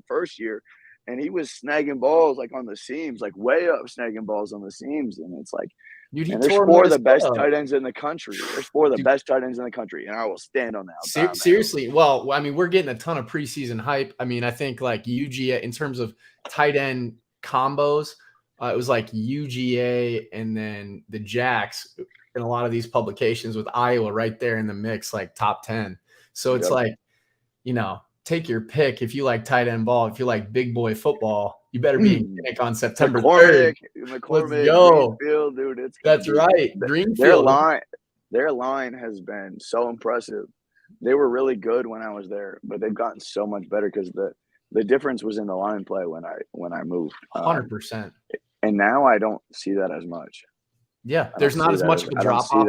first year, and he was snagging balls like on the seams, like way up snagging balls on the seams, and it's like, dude, and there's 4 of the best tight ends in the country. There's 4 of the best tight ends in the country, and I will stand on that. Seriously, well, I mean, we're getting a ton of preseason hype. I mean, I think like UGA in terms of tight end combos, it was like UGA and then the Jacks in a lot of these publications with Iowa right there in the mix, like top 10. So it's like, take your pick. If you like tight end ball, if you like big boy football, you better be in Kinnick on September 3rd. McCormick, Greenfield, dude. That's right. Greenfield. Their line has been so impressive. They were really good when I was there, but they've gotten so much better because the difference was in the line play when I moved. 100%. And now I don't see that as much. Yeah, there's not as much of a drop off.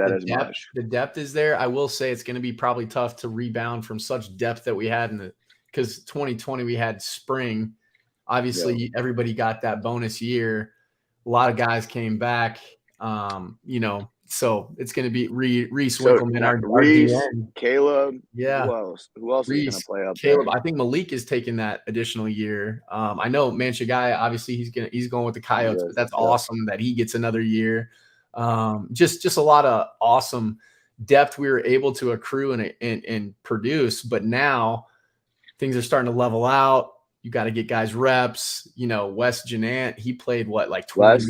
The depth is there. I will say it's going to be probably tough to rebound from such depth that we had because 2020 we had spring. Obviously, everybody got that bonus year. A lot of guys came back. So it's going to be Reese Winkleman, Caleb. Yeah. Who else is going to play up Caleb. there? I think Malik is taking that additional year. I know Manchagai, obviously he's going with the Coyotes, but that's awesome that he gets another year. Just a lot of awesome depth we were able to accrue and produce, but now things are starting to level out. You got to get guys reps. Wes Janant, he played like 20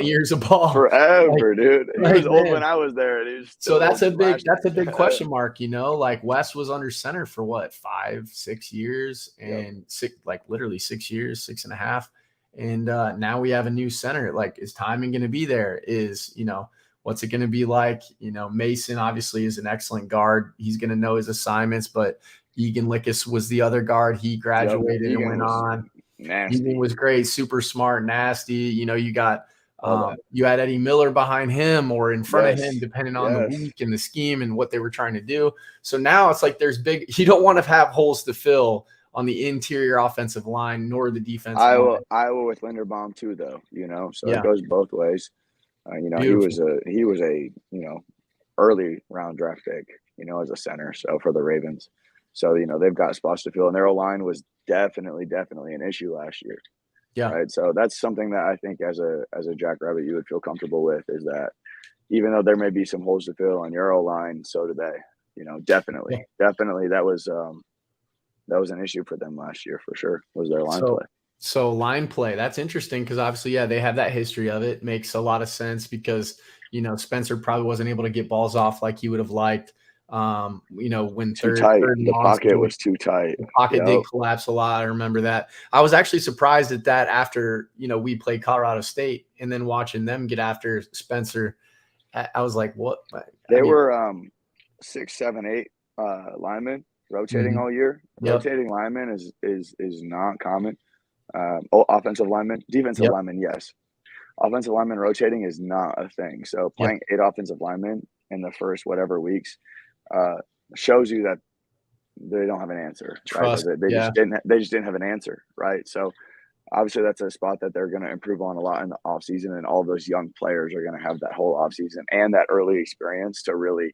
years of ball forever, dude. He was old when I was there. So that's a big question mark. Like Wes was under center for what, 5-6 years, and literally 6 years, 6.5. And now we have a new center. Like, is timing going to be there? What's it going to be like? Mason obviously is an excellent guard. He's going to know his assignments, but Egan Lickus was the other guard. He graduated and went on. Egan was great, super smart, nasty. You got you had Eddie Miller behind him or in front of him, depending on the week and the scheme and what they were trying to do. So now it's like you don't want to have holes to fill on the interior offensive line nor the defensive line. Iowa with Linderbaum too, though. So it goes both ways. He was a early round draft pick, as a center. So for the Ravens. So, they've got spots to fill, and their O-line was definitely an issue last year. Yeah. Right. So that's something that I think as a Jackrabbit you would feel comfortable with, is that even though there may be some holes to fill on your O-line, so do they. Definitely that was an issue for them last year for sure, was their line play. So line play, that's interesting because obviously, they have that history of it. Makes a lot of sense because, Spencer probably wasn't able to get balls off like he would have liked. When the pocket was too tight. The pocket did collapse a lot. I remember that. I was actually surprised at that after, we played Colorado State and then watching them get after Spencer. I was like, what? They were 6, 7, 8 linemen rotating all year. Rotating linemen is not common. Offensive linemen, defensive linemen, yes. Offensive linemen rotating is not a thing. So playing 8 offensive linemen in the first whatever weeks shows you that they don't have an answer. Right? They just didn't have an answer, right? So obviously that's a spot that they're going to improve on a lot in the offseason, and all those young players are going to have that whole offseason and that early experience to really,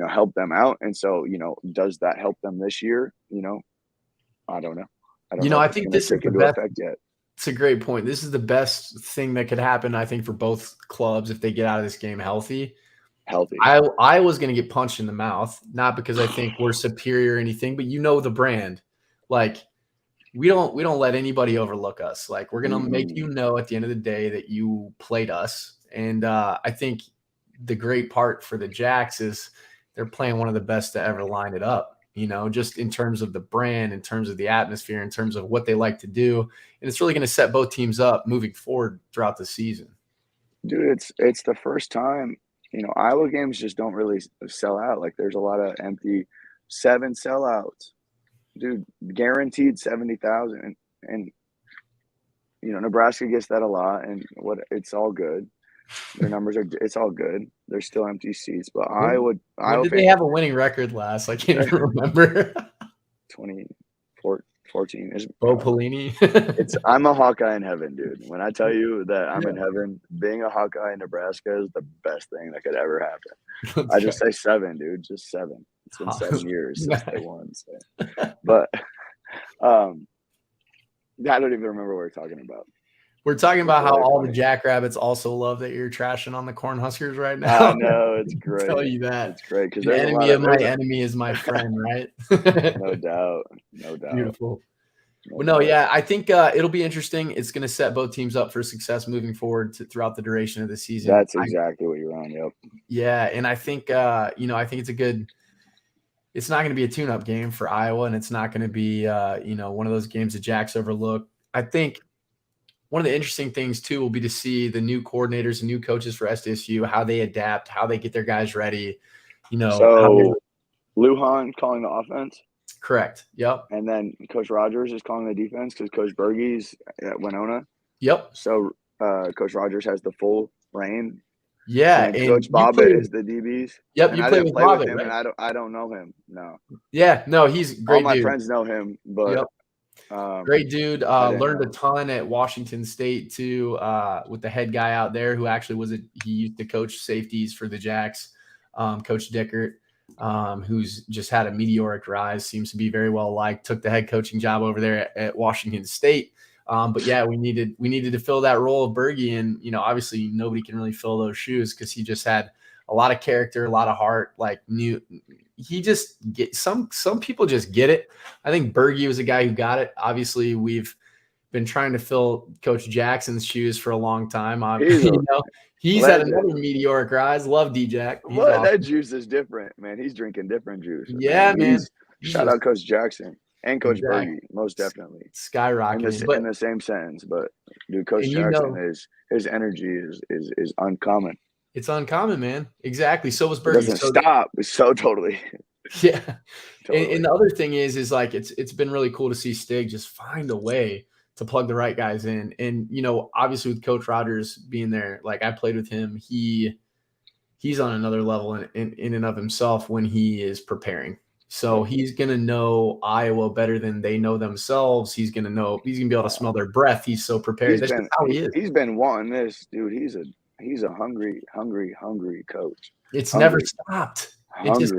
help them out. And so, does that help them this year? I don't know. I think this is the best. It's a great point. This is the best thing that could happen, I think, for both clubs if they get out of this game healthy. I was going to get punched in the mouth, not because I think we're superior or anything, but the brand. Like, we don't let anybody overlook us. Like, we're going to make at the end of the day that you played us. And I think the great part for the Jacks is they're playing one of the best to ever line it up, just in terms of the brand, in terms of the atmosphere, in terms of what they like to do. And it's really going to set both teams up moving forward throughout the season. Dude, it's the first time Iowa games just don't really sell out. Like there's a lot of empty 7 sellouts, dude. Guaranteed 70,000, and Nebraska gets that a lot, and it's all good. Their numbers it's all good. There's still empty seats, but When Iowa did they have a winning record last? I can't even remember. 2014 is Bo Pelini. I'm a Hawkeye in heaven, dude. When I tell you that I'm in heaven, being a Hawkeye in Nebraska is the best thing that could ever happen. I just say 7, dude. Just 7. It's been 7 years since they won. So. But I don't even remember what we're talking about. We're talking about how all the Jackrabbits also love that you're trashing on the Cornhuskers right now. I know, it's great. I'll tell you that. It's great because the enemy of my enemy is my friend, right? No doubt. Beautiful. Well, no, yeah, I think it'll be interesting. It's going to set both teams up for success moving forward throughout the duration of the season. That's exactly what you're on. Yep. Yeah, and I think I think it's a good. It's not going to be a tune-up game for Iowa, and it's not going to be one of those games that Jack's overlook. I think one of the interesting things too will be to see the new coordinators and new coaches for SDSU, how they adapt, how they get their guys ready. So Lujan calling the offense. Correct. Yep. And then Coach Rogers is calling the defense because Coach Bergey's at Winona. Yep. So Coach Rogers has the full reign. Yeah. And Coach Bobbitt is the DBs. Yep. You play with Bobbitt, him, right? and I don't know him. No. Yeah. No, he's great. All my friends know him, but great dude. Learned a ton at Washington State too, with the head guy out there who actually he used to coach safeties for the Jacks, Coach Dickert. Who's just had a meteoric rise, seems to be very well liked, took the head coaching job over there at Washington State. But yeah, we needed to fill that role of Bergey, and obviously nobody can really fill those shoes because he just had a lot of character, a lot of heart. He just some people just get it. I think Bergey was a guy who got it. Obviously, we've been trying to fill Coach Jackson's shoes for a long time. He's had another meteoric rise. Love D-Jack. Awesome. That juice is different, man. He's drinking different juice. Yeah, man. Shout out Coach Jackson and Coach Bergey, most definitely. Skyrocketing. In the same sentence, but dude, Coach Jackson his energy is uncommon. It's uncommon, man. Exactly. So was Bergey. It doesn't stop. So totally. Yeah. Totally. And the other thing is like it's been really cool to see Stig just find a way to plug the right guys in. And, obviously with Coach Rogers being there, like I played with him, he's on another level in and of himself when he is preparing. So he's going to know Iowa better than they know themselves. He's going to be able to smell their breath. He's so prepared. That's how he is. He's been wanting this, dude. He's a hungry coach. It's never stopped. He's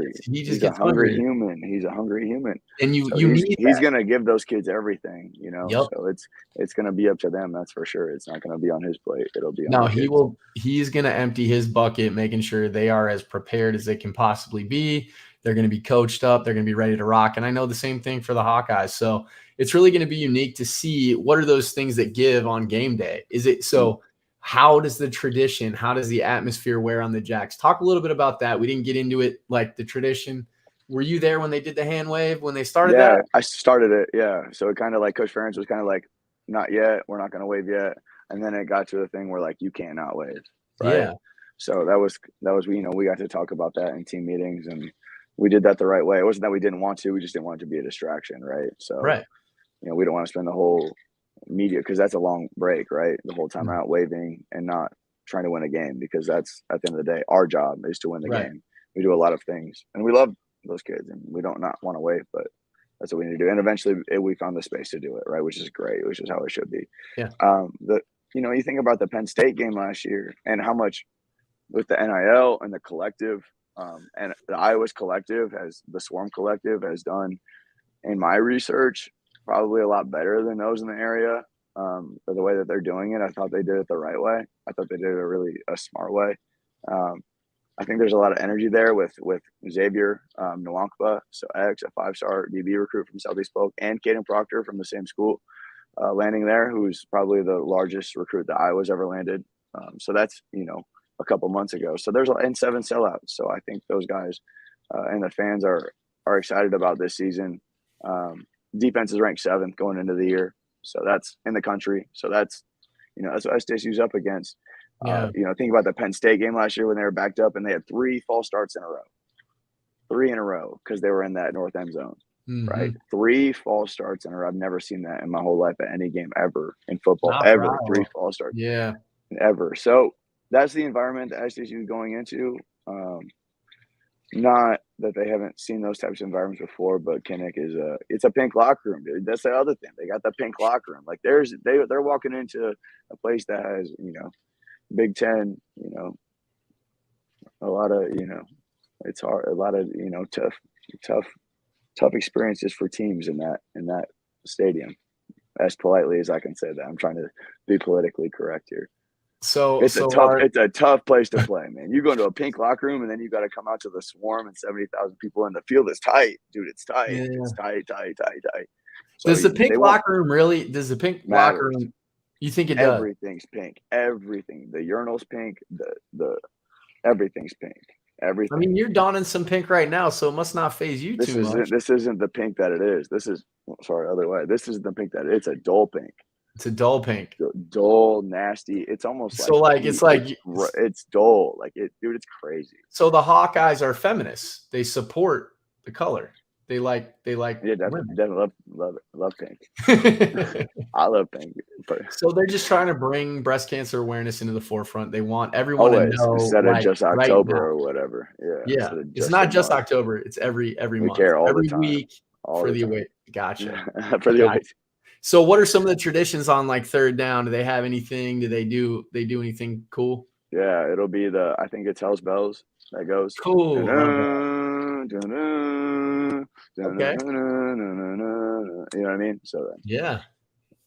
a hungry human. He's a hungry human. And he's going to give those kids everything, Yep. So it's going to be up to them. That's for sure. It's not going to be on his plate. It'll be on he's going to empty his bucket, making sure they are as prepared as they can possibly be. They're going to be coached up. They're going to be ready to rock. And I know the same thing for the Hawkeyes. So it's really going to be unique to see what are those things that give on game day. How does the tradition, how does the atmosphere wear on the Jacks? Talk a little bit about that. We didn't get into it, like the tradition. Were you there when they did the hand wave, when they started that? Yeah, I started it, yeah. So it kind of like Coach Ferentz was kind of like, not yet, we're not going to wave yet. And then it got to the thing where like, you cannot wave, right? Yeah. So that was we got to talk about that in team meetings, and we did that the right way. It wasn't that we didn't want to, we just didn't want it to be a distraction, right? So, we don't want to spend the whole media, because that's a long break, right? The whole time out waving and not trying to win a game, because that's at the end of the day, our job is to win the game. We do a lot of things, and we love those kids, and we don't not want to wave, but that's what we need to do. And eventually we found the space to do it, right? Which is great, which is how it should be. Yeah. You think about the Penn State game last year and how much with the NIL and the collective, and the Iowa's collective the Swarm Collective has done, in my research, probably a lot better than those in the area, for the way that they're doing it. I thought they did it the right way. I thought they did it a smart way. I think there's a lot of energy there with Xavier Nwankpa, so X, a 5-star DB recruit from Southeast Polk, and Caden Proctor from the same school, landing there, who's probably the largest recruit that Iowa's ever landed. So that's, a couple months ago. So there's 7 sellouts. So I think those guys and the fans are excited about this season. Defense is ranked 7th going into the year. So that's in the country. So that's what SDSU's up against. Yeah. Think about the Penn State game last year when they were backed up and they had 3 false starts in a row. 3 in a row because they were in that north end zone, right? 3 false starts in a row. I've never seen that in my whole life at any game ever in football, Not ever. for 3 Iowa. false starts. Yeah. Ever. So that's the environment that SDSU is going into. Not that they haven't seen those types of environments before, but Kinnick it's a pink locker room, dude. That's the other thing. They got the pink locker room. Like they're walking into a place that has, Big Ten, a lot of, it's hard, a lot of, tough experiences for teams in that stadium. As politely as I can say that. I'm trying to be politically correct here. So it's a tough place to play, man. You go into a pink locker room and then you got to come out to the swarm and 70,000 people in the field. It's tight, dude. It's tight. Yeah. It's tight. So does the pink locker room really? Does the pink locker room? You think it does? Everything's pink. Everything. The urinal's pink. The everything's pink. Everything. I mean, you're donning some pink right now, so it must not phase you too much. This isn't the pink that it is. This is other way. This is the pink that it's a dull pink. It's a dull pink. Dull, nasty. It's almost it's dull. Like it, dude. It's crazy. So the Hawkeyes are feminists. They support the color. They like. Yeah, definitely love pink. I love pink. So they're just trying to bring breast cancer awareness into the forefront. They want everyone to know. Instead of just October or whatever. Yeah. It's not just October. It's every month. Care all every the time. week all for the away. Gotcha. For the away. So what are some of the traditions on like third down? Do they have anything? Do they do anything cool? Yeah, it'll be I think it's Hell's Bells that goes. Cool. Okay. You know what I mean? So yeah.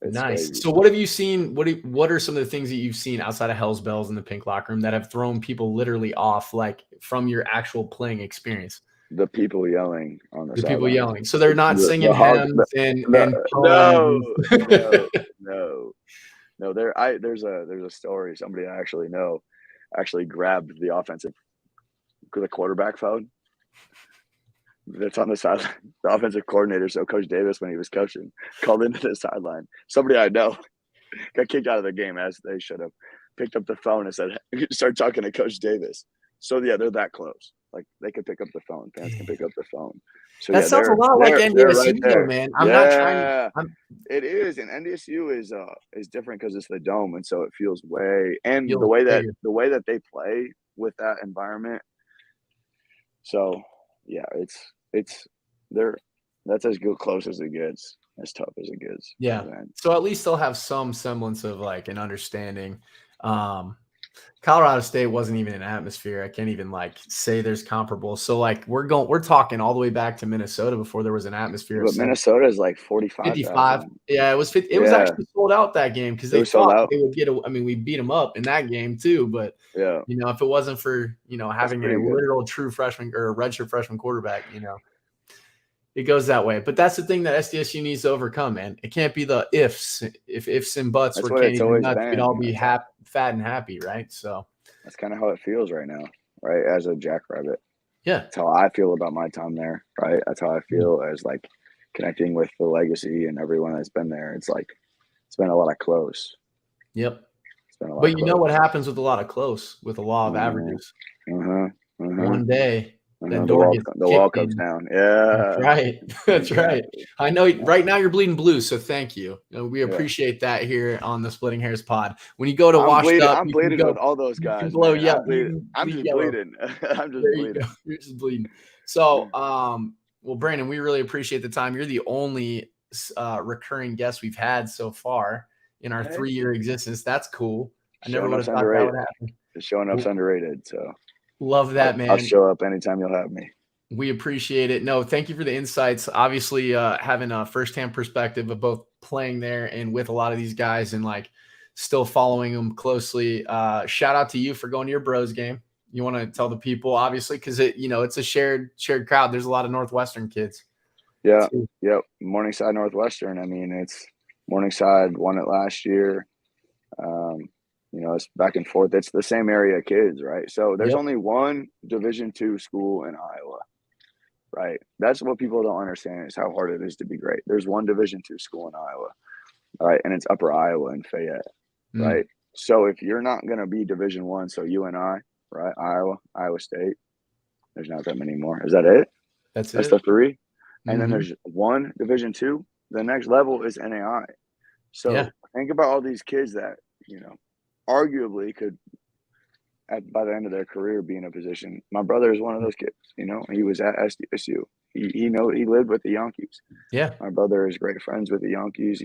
Nice. Crazy. So what have you seen? What are some of the things that you've seen outside of Hell's Bells in the pink locker room that have thrown people literally off, like from your actual playing experience? The people yelling on the people yelling. So they're not singing hymns and no. There's a story. Somebody I actually know actually grabbed the quarterback phone that's on the sideline. The offensive coordinator, so Coach Davis, when he was coaching, called into the sideline. Somebody I know got kicked out of the game, as they should have. Picked up the phone and said, "Start talking to Coach Davis." So yeah, they're that close. Like they can pick up the phone. Parents can pick up the phone. So that sounds a lot like NDSU, though, man. I'm not trying. It is, and NDSU is different because it's the dome, and so it feels way. And the way that they play with that environment. So yeah, that's as close as it gets, as tough as it gets. Yeah. So at least they'll have some semblance of like an understanding. Colorado State wasn't even an atmosphere. I can't even like say there's comparable. So like we're talking all the way back to Minnesota before there was an atmosphere. But Minnesota is like 45. 55. Yeah, it was 50. It was actually sold out that game because they thought they would get we beat them up in that game too. But yeah, if it wasn't for having a literal true freshman or a redshirt freshman quarterback, it goes that way. But that's the thing that SDSU needs to overcome, man. It can't be the ifs. If ifs and buts were can't even nuts, we'd all be fat and happy, right? So that's kind of how it feels right now, right? As a Jackrabbit. Yeah. That's how I feel about my time there, right? That's how I feel as like connecting with the legacy and everyone that's been there. It's like it's been a lot of close. Yep. But you know what happens with a lot of close, with the law of averages. One day the wall comes down. Yeah. That's right. I know right now you're bleeding blue, so thank you. We appreciate that here on the Splitting Hairs pod. When you go to I'm bleeding with all those guys. Blow, yeah, I'm just bleeding. You're just bleeding. So, well, Brandon, we really appreciate the time. You're the only recurring guest we've had so far in our 3-year existence. That's cool. I never would have thought that would happen. Showing up's underrated, so. Love that, man. I'll show up anytime you'll have me. We appreciate it. No, thank you for the insights. Obviously, having a firsthand perspective of both playing there and with a lot of these guys and like still following them closely. Shout out to you for going to your bros game. You want to tell the people, obviously, because it's a shared crowd. There's a lot of Northwestern kids. Yeah. Yep. Morningside Northwestern. I mean, it's Morningside won it last year. It's back and forth. It's the same area of kids, right? So there's only one Division II school in Iowa, right? That's what people don't understand is how hard it is to be great. There's one Division II school in Iowa, all right? And it's Upper Iowa in Fayette, right? So if you're not going to be Division I, so you and I, right? Iowa State. There's not that many more. Is that it? That's the 3. And then Mhm. there's one Division II. The next level is NAI. So Yeah. think about all these kids that, arguably could, by the end of their career, be in a position. My brother is one of those kids. He was at SDSU. He lived with the Yankees. Yeah. My brother is great friends with the Yankees.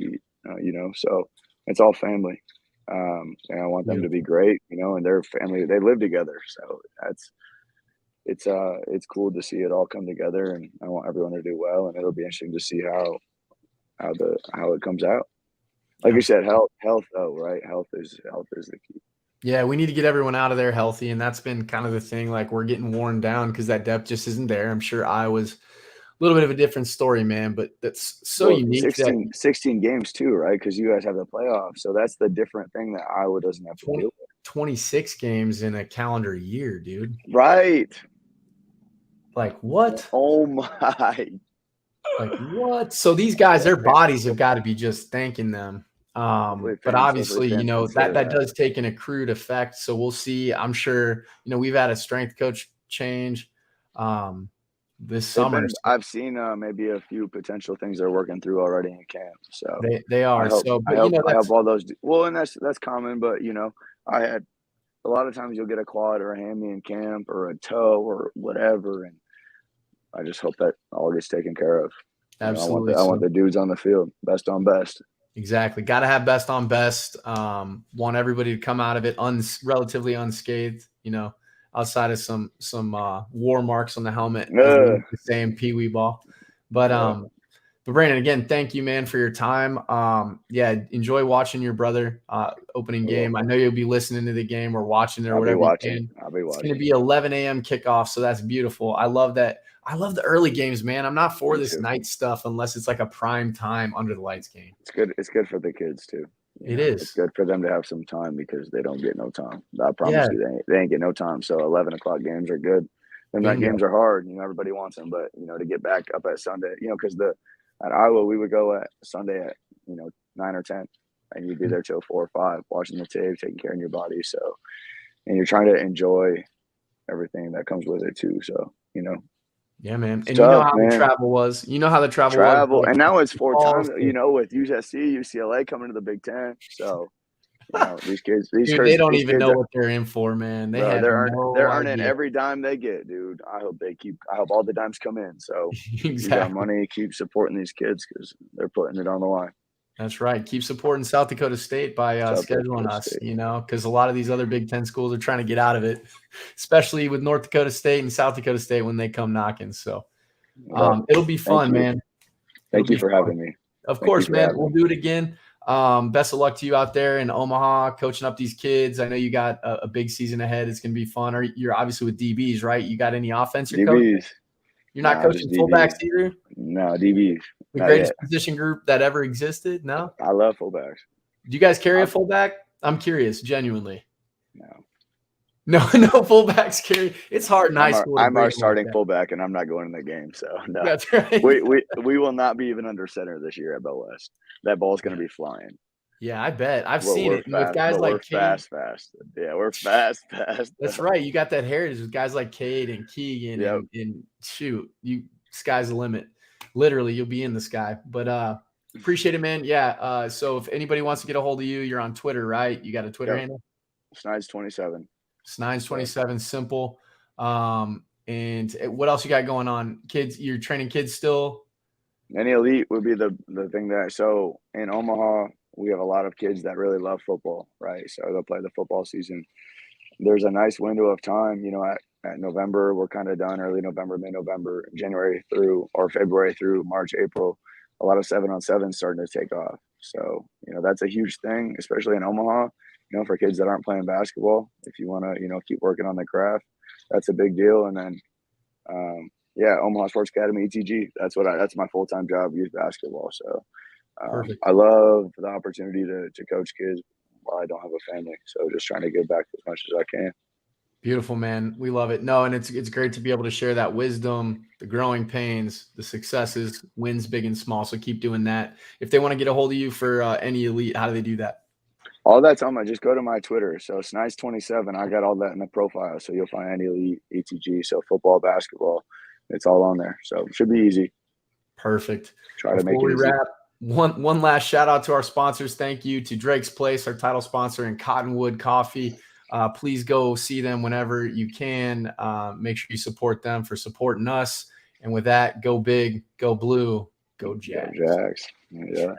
So it's all family. And I want them to be great, and their family, they live together. So it's cool to see it all come together, and I want everyone to do well, and it'll be interesting to see how it comes out. Like you said, health though, right? Health is the key. Yeah, we need to get everyone out of there healthy, and that's been kind of the thing. Like, we're getting worn down because that depth just isn't there. I'm sure Iowa's a little bit of a different story, man, but that's so unique. 16 games too, right? Because you guys have the playoffs, so that's the different thing that Iowa doesn't have to deal with. 26 games in a calendar year, dude. Right. Like, what? Oh my. Like, what? So these guys, their bodies have got to be just thanking them. But obviously, that does take an accrued effect. So we'll see. I'm sure, we've had a strength coach change this summer. I've seen maybe a few potential things they're working through already in camp. So they are. I hope all those. Well, and that's common. But I had a lot of times you'll get a quad or a hammy in camp or a toe or whatever, and I just hope that all gets taken care of. Absolutely. I want the dudes on the field, best on best. Exactly. Got to have best on best. Want everybody to come out of it relatively unscathed, outside of some war marks on the helmet, the same Pee-wee ball. But Brandon, again, thank you, man, for your time. Enjoy watching your brother opening game. I know you'll be listening to the game or watching it or whatever you can. I'll be watching. It's going to be 11 a.m. kickoff, so that's beautiful. I love that. I love the early games, man. I'm not for this night stuff unless it's like a prime time under the lights game. It's good. It's good for the kids too. It is. It's good for them to have some time because they don't get no time. I promise you, they ain't get no time. So 11 o'clock games are good. And night games are hard. Everybody wants them, but to get back up at Sunday, because at Iowa we would go at Sunday at 9 or 10, and you'd be there till 4 or 5, watching the tape, taking care of your body. So, and you're trying to enjoy everything that comes with it too. So Yeah, man. And tough, how the travel was. How the travel was. And now it's 4 times, with USC, UCLA coming to the Big Ten. So, these kids, they don't even know what they're in for, man. They're earning every dime they get, dude. I hope all the dimes come in. So you got money, keep supporting these kids because they're putting it on the line. That's right. Keep supporting South Dakota State by scheduling us, because a lot of these other Big Ten schools are trying to get out of it, especially with North Dakota State and South Dakota State when they come knocking. So it'll be fun, man. Thank you for having me. Of course, man. We'll do it again. Best of luck to you out there in Omaha, coaching up these kids. I know you got a big season ahead. It's going to be fun. You're obviously with DBs, right? You got any offense you're coaching? You're not coaching fullbacks either? No, DBs. The greatest position group that ever existed? No? I love fullbacks. Do you guys carry a fullback? I'm curious, genuinely. No, fullbacks carry. It's hard in high school. I'm our starting fullback, and I'm not going in the game. So no, that's right. we will not be even under center this year at Bell West. That ball's going to be flying. Yeah, I bet. I've seen it with guys like Cade. Fast. Yeah, we're fast. That's right. You got that heritage with guys like Cade and Keegan and shoot, sky's the limit. Literally, you'll be in the sky. But appreciate it, man. Yeah. So if anybody wants to get a hold of you, you're on Twitter, right? You got a Twitter handle? Snides27. Snides27, simple. And what else you got going on? Kids, you're training kids still? Any elite would be the thing that. So in Omaha, we have a lot of kids that really love football, right? So they'll play the football season. There's a nice window of time, at November, we're kind of done, early November, mid-November, January or February through March, April. A lot of 7-on-7 starting to take off. So, that's a huge thing, especially in Omaha, for kids that aren't playing basketball. If you want to, keep working on the craft, that's a big deal. And then, Omaha Sports Academy, ETG, that's my full-time job, youth basketball. So I love the opportunity to coach kids while I don't have a family. So just trying to give back as much as I can. Beautiful, man. We love it. No, and it's great to be able to share that wisdom, the growing pains, the successes, wins big and small. So keep doing that. If they want to get a hold of you for any elite, how do they do that? All that's on my, just go to my Twitter. So Snides27, I got all that in the profile. So you'll find any elite ETG. So football, basketball, it's all on there. So it should be easy. Perfect. Try Before to make it we easy. wrap, one last shout out to our sponsors. Thank you to Drake's Place, our title sponsor, and Cottonwood Coffee. Please go see them whenever you can. Make sure you support them for supporting us. And with that, go big, go blue, go Jags. Go Jags. Yeah.